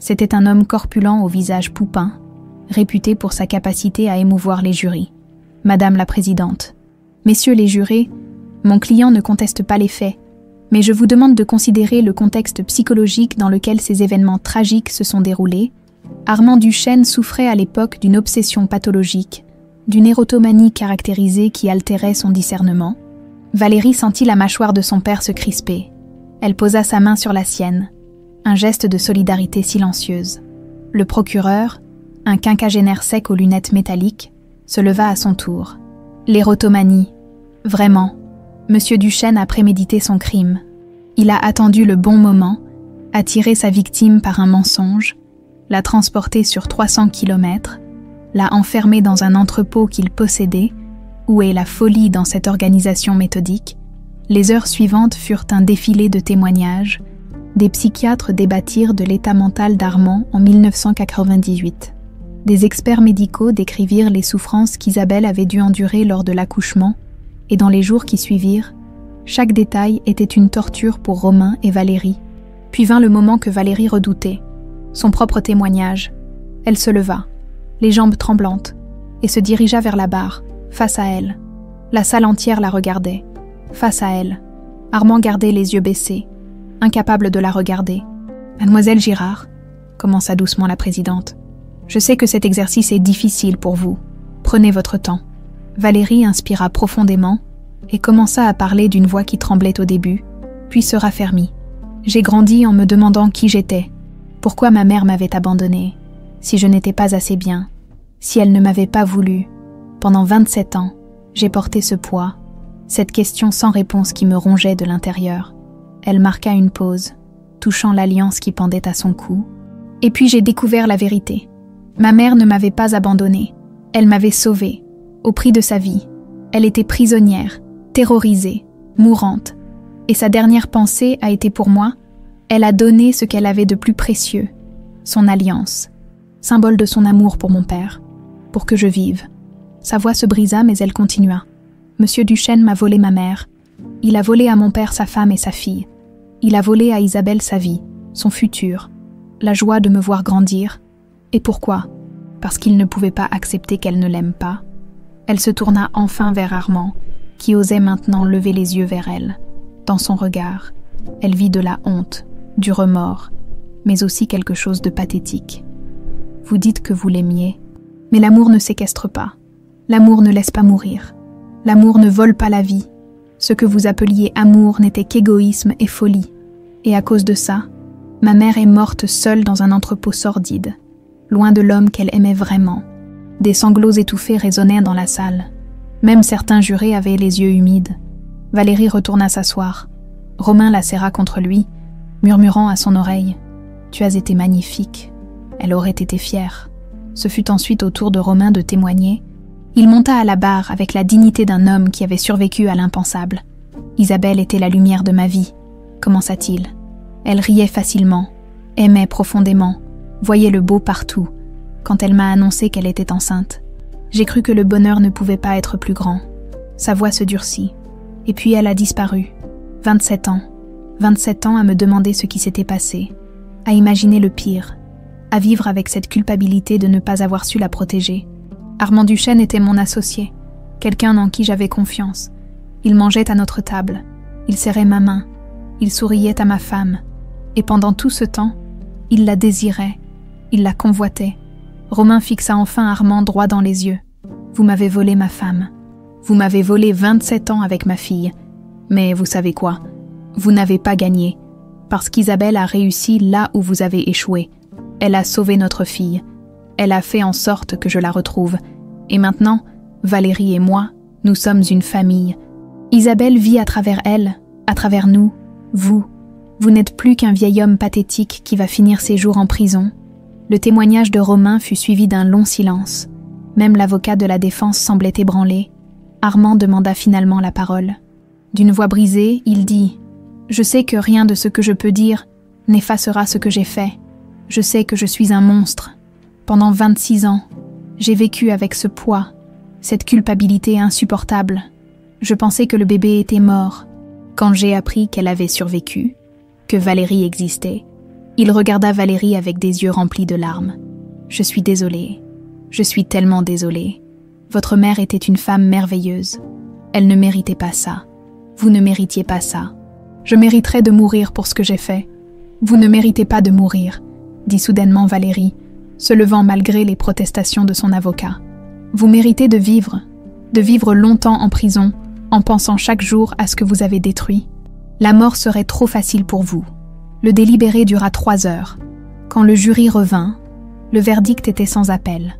C'était un homme corpulent au visage poupin, réputé pour sa capacité à émouvoir les jurys. Madame la Présidente, Messieurs les jurés, mon client ne conteste pas les faits, mais je vous demande de considérer le contexte psychologique dans lequel ces événements tragiques se sont déroulés. Armand Duchesne souffrait à l'époque d'une obsession pathologique, d'une érotomanie caractérisée qui altérait son discernement. Valérie sentit la mâchoire de son père se crisper. Elle posa sa main sur la sienne, un geste de solidarité silencieuse. Le procureur, un quinquagénaire sec aux lunettes métalliques, se leva à son tour. L'érotomanie, vraiment. Monsieur Duchesne a prémédité son crime. Il a attendu le bon moment, attiré sa victime par un mensonge, l'a transportée sur 300 km, l'a enfermée dans un entrepôt qu'il possédait. Où est la folie dans cette organisation méthodique? Les heures suivantes furent un défilé de témoignages. Des psychiatres débattirent de l'état mental d'Armand en 1998. Des experts médicaux décrivirent les souffrances qu'Isabelle avait dû endurer lors de l'accouchement, et dans les jours qui suivirent, chaque détail était une torture pour Romain et Valérie. Puis vint le moment que Valérie redoutait, son propre témoignage. Elle se leva, les jambes tremblantes, et se dirigea vers la barre, face à elle. La salle entière la regardait, face à elle. Armand gardait les yeux baissés, incapable de la regarder. « Mademoiselle Girard, » commença doucement la présidente, « je sais que cet exercice est difficile pour vous. Prenez votre temps. » Valérie inspira profondément et commença à parler d'une voix qui tremblait au début, puis se raffermit. « J'ai grandi en me demandant qui j'étais, pourquoi ma mère m'avait abandonnée, si je n'étais pas assez bien, si elle ne m'avait pas voulu. Pendant 27 ans, j'ai porté ce poids, cette question sans réponse qui me rongeait de l'intérieur. » Elle marqua une pause, touchant l'alliance qui pendait à son cou. « Et puis j'ai découvert la vérité. Ma mère ne m'avait pas abandonnée, elle m'avait sauvée. Au prix de sa vie, elle était prisonnière, terrorisée, mourante. Et sa dernière pensée a été pour moi, elle a donné ce qu'elle avait de plus précieux, son alliance, symbole de son amour pour mon père, pour que je vive. » Sa voix se brisa, mais elle continua. « Monsieur Duchesne m'a volé ma mère. Il a volé à mon père sa femme et sa fille. Il a volé à Isabelle sa vie, son futur, la joie de me voir grandir. Et pourquoi? Parce qu'il ne pouvait pas accepter qu'elle ne l'aime pas. » Elle se tourna enfin vers Armand, qui osait maintenant lever les yeux vers elle. Dans son regard, elle vit de la honte, du remords, mais aussi quelque chose de pathétique. « Vous dites que vous l'aimiez, mais l'amour ne séquestre pas. L'amour ne laisse pas mourir. L'amour ne vole pas la vie. Ce que vous appeliez amour n'était qu'égoïsme et folie. Et à cause de ça, ma mère est morte seule dans un entrepôt sordide, loin de l'homme qu'elle aimait vraiment. » Des sanglots étouffés résonnaient dans la salle. Même certains jurés avaient les yeux humides. Valérie retourna s'asseoir. Romain la serra contre lui, murmurant à son oreille « Tu as été magnifique. » Elle aurait été fière. Ce fut ensuite au tour de Romain de témoigner. Il monta à la barre avec la dignité d'un homme qui avait survécu à l'impensable. « Isabelle était la lumière de ma vie, » commença-t-il. Elle riait facilement, aimait profondément, voyait le beau partout. Quand elle m'a annoncé qu'elle était enceinte, j'ai cru que le bonheur ne pouvait pas être plus grand. Sa voix se durcit, et puis elle a disparu. 27 ans. 27 ans à me demander ce qui s'était passé, à imaginer le pire, à vivre avec cette culpabilité de ne pas avoir su la protéger. Armand Duchesne était mon associé, quelqu'un en qui j'avais confiance. Il mangeait à notre table, il serrait ma main, il souriait à ma femme, et pendant tout ce temps, il la désirait, il la convoitait. Romain fixa enfin Armand droit dans les yeux. « Vous m'avez volé ma femme. Vous m'avez volé 27 ans avec ma fille. Mais vous savez quoi? Vous n'avez pas gagné. Parce qu'Isabelle a réussi là où vous avez échoué. Elle a sauvé notre fille. Elle a fait en sorte que je la retrouve. Et maintenant, Valérie et moi, nous sommes une famille. Isabelle vit à travers elle, à travers nous, vous. Vous n'êtes plus qu'un vieil homme pathétique qui va finir ses jours en prison. » Le témoignage de Romain fut suivi d'un long silence. Même l'avocat de la défense semblait ébranlé. Armand demanda finalement la parole. D'une voix brisée, il dit « Je sais que rien de ce que je peux dire n'effacera ce que j'ai fait. Je sais que je suis un monstre. Pendant 26 ans, j'ai vécu avec ce poids, cette culpabilité insupportable. Je pensais que le bébé était mort. Quand j'ai appris qu'elle avait survécu, que Valérie existait, Il regarda Valérie avec des yeux remplis de larmes. « Je suis désolée. Je suis tellement désolée. Votre mère était une femme merveilleuse. Elle ne méritait pas ça. Vous ne méritiez pas ça. Je mériterais de mourir pour ce que j'ai fait. Vous ne méritez pas de mourir, dit soudainement Valérie, se levant malgré les protestations de son avocat. Vous méritez de vivre longtemps en prison, en pensant chaque jour à ce que vous avez détruit. La mort serait trop facile pour vous. Le délibéré dura 3 heures. Quand le jury revint, le verdict était sans appel.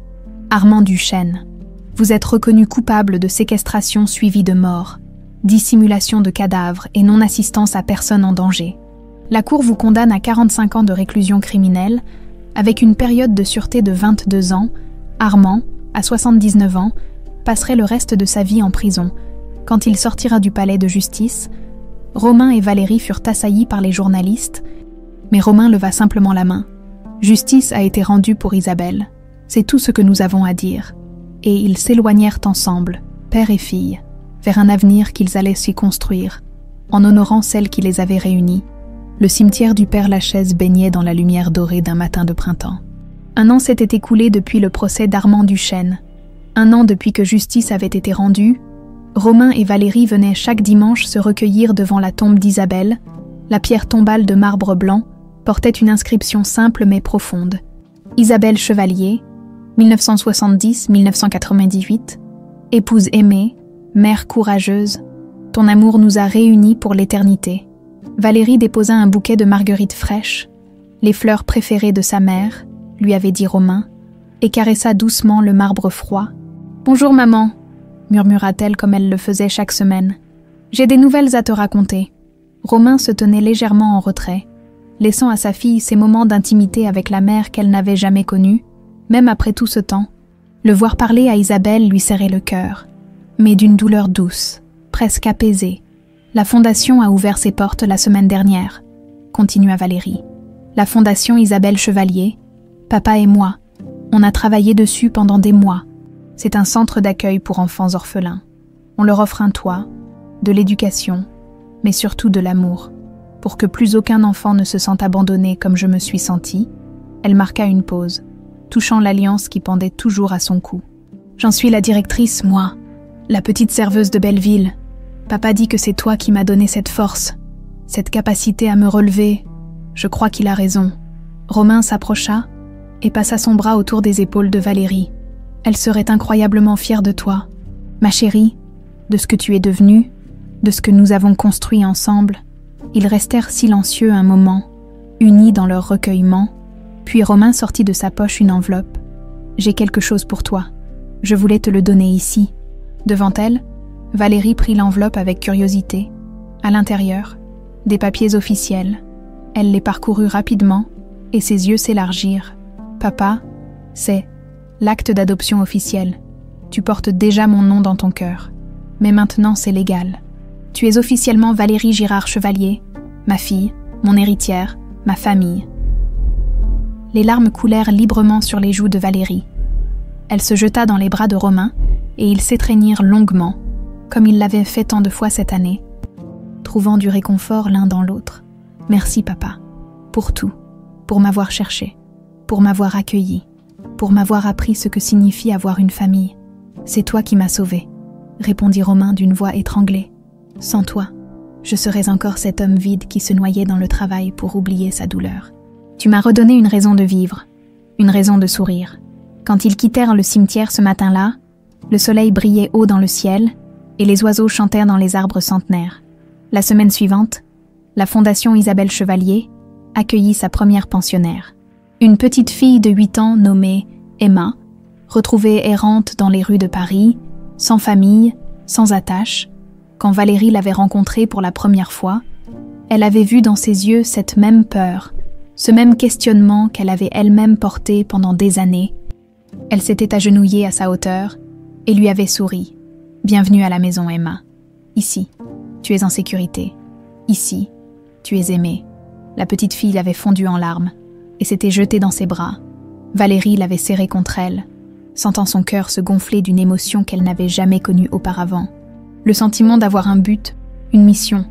Armand Duchesne, vous êtes reconnu coupable de séquestration suivie de mort, dissimulation de cadavres et non-assistance à personne en danger. La Cour vous condamne à 45 ans de réclusion criminelle, avec une période de sûreté de 22 ans. Armand, à 79 ans, passerait le reste de sa vie en prison. Quand il sortira du palais de justice, Romain et Valérie furent assaillis par les journalistes, mais Romain leva simplement la main. Justice a été rendue pour Isabelle. C'est tout ce que nous avons à dire. Et ils s'éloignèrent ensemble, père et fille, vers un avenir qu'ils allaient s'y construire, en honorant celle qui les avait réunis. Le cimetière du Père-Lachaise baignait dans la lumière dorée d'un matin de printemps. 1 an s'était écoulé depuis le procès d'Armand Duchesne. 1 an depuis que justice avait été rendue. Romain et Valérie venaient chaque dimanche se recueillir devant la tombe d'Isabelle. La pierre tombale de marbre blanc portait une inscription simple mais profonde. Isabelle Chevalier, 1970-1998, épouse aimée, mère courageuse, ton amour nous a réunis pour l'éternité. Valérie déposa un bouquet de marguerites fraîches, les fleurs préférées de sa mère, lui avait dit Romain, et caressa doucement le marbre froid. « Bonjour maman », murmura-t-elle comme elle le faisait chaque semaine. « J'ai des nouvelles à te raconter. » Romain se tenait légèrement en retrait, laissant à sa fille ces moments d'intimité avec la mère qu'elle n'avait jamais connue, même après tout ce temps. Le voir parler à Isabelle lui serrait le cœur, mais d'une douleur douce, presque apaisée. La Fondation a ouvert ses portes la semaine dernière, continua Valérie. La Fondation Isabelle Chevalier, papa et moi, on a travaillé dessus pendant des mois. C'est un centre d'accueil pour enfants orphelins. On leur offre un toit, de l'éducation, mais surtout de l'amour. Pour que plus aucun enfant ne se sente abandonné comme je me suis sentie, elle marqua une pause, touchant l'alliance qui pendait toujours à son cou. J'en suis la directrice, moi, la petite serveuse de Belleville. Papa dit que c'est toi qui m'as donné cette force, cette capacité à me relever. Je crois qu'il a raison. Romain s'approcha et passa son bras autour des épaules de Valérie. Elle serait incroyablement fière de toi, ma chérie, de ce que tu es devenue, de ce que nous avons construit ensemble. Ils restèrent silencieux un moment, unis dans leur recueillement, puis Romain sortit de sa poche une enveloppe. « J'ai quelque chose pour toi. Je voulais te le donner ici. » Devant elle, Valérie prit l'enveloppe avec curiosité. À l'intérieur, des papiers officiels. Elle les parcourut rapidement et ses yeux s'élargirent. « Papa, c'est l'acte d'adoption officiel. Tu portes déjà mon nom dans ton cœur. Mais maintenant, c'est légal. Tu es officiellement Valérie Girard Chevalier, ma fille, mon héritière, ma famille. » Les larmes coulèrent librement sur les joues de Valérie. Elle se jeta dans les bras de Romain et ils s'étreignirent longuement, comme ils l'avaient fait tant de fois cette année, trouvant du réconfort l'un dans l'autre. « Merci papa, pour tout, pour m'avoir cherché, pour m'avoir accueilli, pour m'avoir appris ce que signifie avoir une famille. C'est toi qui m'as sauvée, » répondit Romain d'une voix étranglée. « Sans toi, je serais encore cet homme vide qui se noyait dans le travail pour oublier sa douleur. Tu m'as redonné une raison de vivre, une raison de sourire. » Quand ils quittèrent le cimetière ce matin-là, le soleil brillait haut dans le ciel et les oiseaux chantèrent dans les arbres centenaires. La semaine suivante, la Fondation Isabelle Chevalier accueillit sa première pensionnaire. Une petite fille de 8 ans nommée Emma, retrouvée errante dans les rues de Paris, sans famille, sans attache. Quand Valérie l'avait rencontrée pour la première fois, elle avait vu dans ses yeux cette même peur, ce même questionnement qu'elle avait elle-même porté pendant des années. Elle s'était agenouillée à sa hauteur et lui avait souri. « Bienvenue à la maison, Emma. Ici, tu es en sécurité. Ici, tu es aimée. » La petite fille avait fondu en larmes et s'était jetée dans ses bras. Valérie l'avait serrée contre elle, sentant son cœur se gonfler d'une émotion qu'elle n'avait jamais connue auparavant. Le sentiment d'avoir un but, une mission,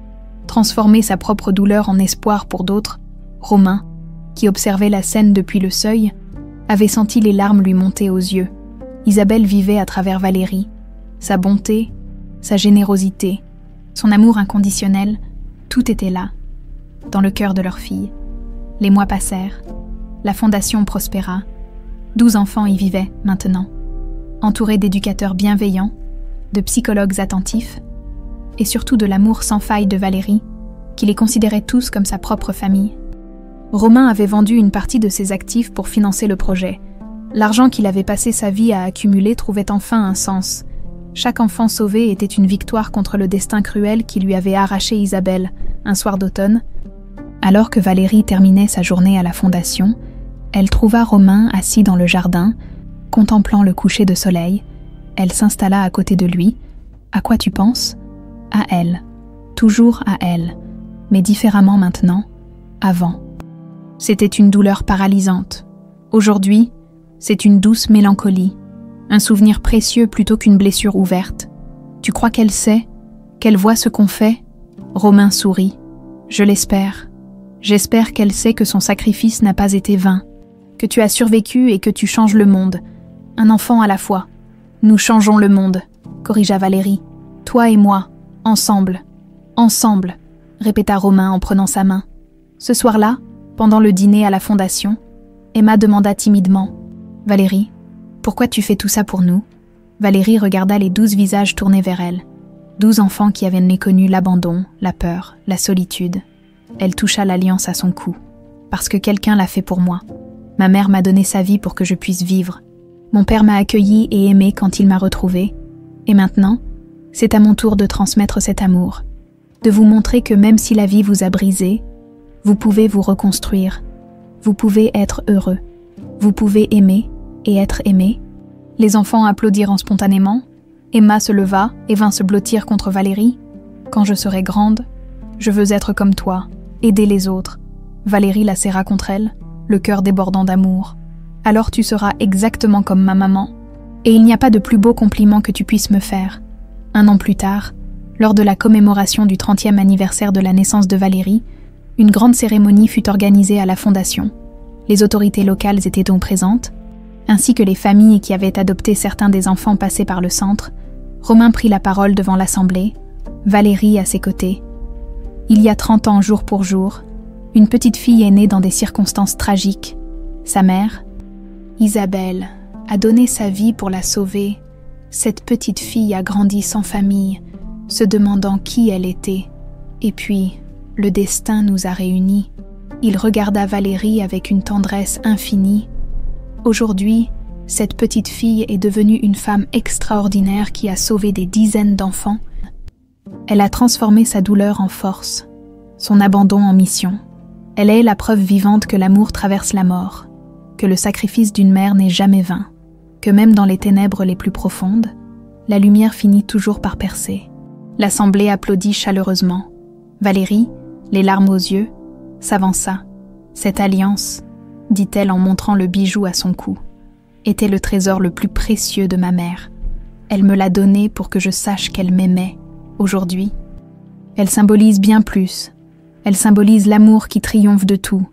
transformer sa propre douleur en espoir pour d'autres, Romain, qui observait la scène depuis le seuil, avait senti les larmes lui monter aux yeux. Isabelle vivait à travers Valérie. Sa bonté, sa générosité, son amour inconditionnel, tout était là, dans le cœur de leur fille. Les mois passèrent, la fondation prospéra, 12 enfants y vivaient maintenant, entourés d'éducateurs bienveillants, de psychologues attentifs, et surtout de l'amour sans faille de Valérie, qui les considérait tous comme sa propre famille. Romain avait vendu une partie de ses actifs pour financer le projet. L'argent qu'il avait passé sa vie à accumuler trouvait enfin un sens. Chaque enfant sauvé était une victoire contre le destin cruel qui lui avait arraché Isabelle, un soir d'automne. Alors que Valérie terminait sa journée à la fondation, elle trouva Romain assis dans le jardin, contemplant le coucher de soleil. Elle s'installa à côté de lui. « À quoi tu penses ?»« À elle. Toujours à elle. Mais différemment maintenant, avant. » C'était une douleur paralysante. Aujourd'hui, c'est une douce mélancolie, un souvenir précieux plutôt qu'une blessure ouverte. Tu crois qu'elle sait, qu'elle voit ce qu'on fait ? Romain sourit. Je l'espère. J'espère qu'elle sait que son sacrifice n'a pas été vain, que tu as survécu et que tu changes le monde. Un enfant à la fois. Nous changeons le monde, corrigea Valérie. Toi et moi, ensemble. Ensemble, répéta Romain en prenant sa main. Ce soir-là, pendant le dîner à la fondation, Emma demanda timidement « Valérie, pourquoi tu fais tout ça pour nous ?» Valérie regarda les 12 visages tournés vers elle. 12 enfants qui avaient méconnu l'abandon, la peur, la solitude. Elle toucha l'alliance à son cou. « Parce que quelqu'un l'a fait pour moi. Ma mère m'a donné sa vie pour que je puisse vivre. Mon père m'a accueilli et aimé quand il m'a retrouvée. Et maintenant, c'est à mon tour de transmettre cet amour. De vous montrer que même si la vie vous a brisé, vous pouvez vous reconstruire. Vous pouvez être heureux. Vous pouvez aimer et être aimé. » Les enfants applaudirent spontanément. Emma se leva et vint se blottir contre Valérie. « Quand je serai grande, je veux être comme toi, aider les autres. » Valérie la serra contre elle, le cœur débordant d'amour. « Alors tu seras exactement comme ma maman. Et il n'y a pas de plus beau compliment que tu puisses me faire. » 1 an plus tard, lors de la commémoration du 30e anniversaire de la naissance de Valérie, une grande cérémonie fut organisée à la fondation. Les autorités locales étaient donc présentes, ainsi que les familles qui avaient adopté certains des enfants passés par le centre. Romain prit la parole devant l'assemblée, Valérie à ses côtés. Il y a 30 ans jour pour jour, une petite fille est née dans des circonstances tragiques. Sa mère, Isabelle, a donné sa vie pour la sauver. Cette petite fille a grandi sans famille, se demandant qui elle était. Et puis, le destin nous a réunis. Il regarda Valérie avec une tendresse infinie. Aujourd'hui, cette petite fille est devenue une femme extraordinaire qui a sauvé des dizaines d'enfants. Elle a transformé sa douleur en force, son abandon en mission. Elle est la preuve vivante que l'amour traverse la mort, que le sacrifice d'une mère n'est jamais vain, que même dans les ténèbres les plus profondes, la lumière finit toujours par percer. L'assemblée applaudit chaleureusement. Valérie, les larmes aux yeux, s'avança. Cette alliance, dit-elle en montrant le bijou à son cou, était le trésor le plus précieux de ma mère. Elle me l'a donné pour que je sache qu'elle m'aimait. Aujourd'hui, elle symbolise bien plus. Elle symbolise l'amour qui triomphe de tout,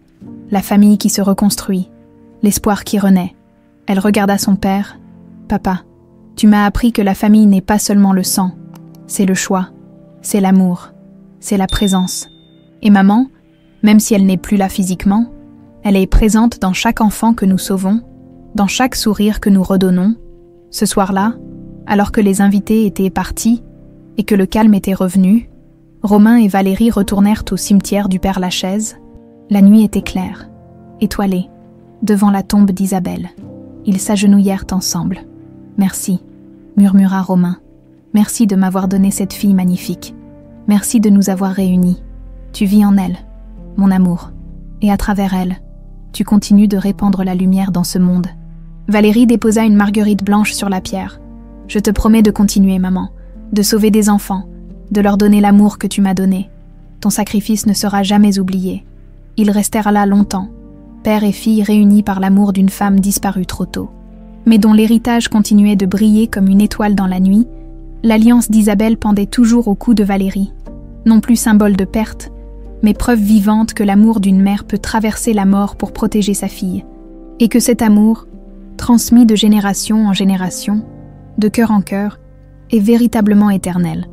la famille qui se reconstruit, l'espoir qui renaît. Elle regarda son père. « Papa, tu m'as appris que la famille n'est pas seulement le sang, c'est le choix, c'est l'amour, c'est la présence. Et maman, même si elle n'est plus là physiquement, elle est présente dans chaque enfant que nous sauvons, dans chaque sourire que nous redonnons. Ce soir-là, alors que les invités étaient partis et que le calme était revenu, Romain et Valérie retournèrent au cimetière du Père Lachaise. La nuit était claire, étoilée, devant la tombe d'Isabelle. Ils s'agenouillèrent ensemble. « Merci », murmura Romain. « Merci de m'avoir donné cette fille magnifique. Merci de nous avoir réunis. Tu vis en elle, mon amour. Et à travers elle, tu continues de répandre la lumière dans ce monde. » Valérie déposa une marguerite blanche sur la pierre. « Je te promets de continuer, maman, de sauver des enfants, de leur donner l'amour que tu m'as donné. Ton sacrifice ne sera jamais oublié. Ils restèrent là longtemps, père et fille réunis par l'amour d'une femme disparue trop tôt, mais dont l'héritage continuait de briller comme une étoile dans la nuit. L'alliance d'Isabelle pendait toujours au cou de Valérie, non plus symbole de perte, mais preuve vivante que l'amour d'une mère peut traverser la mort pour protéger sa fille, et que cet amour, transmis de génération en génération, de cœur en cœur, est véritablement éternel.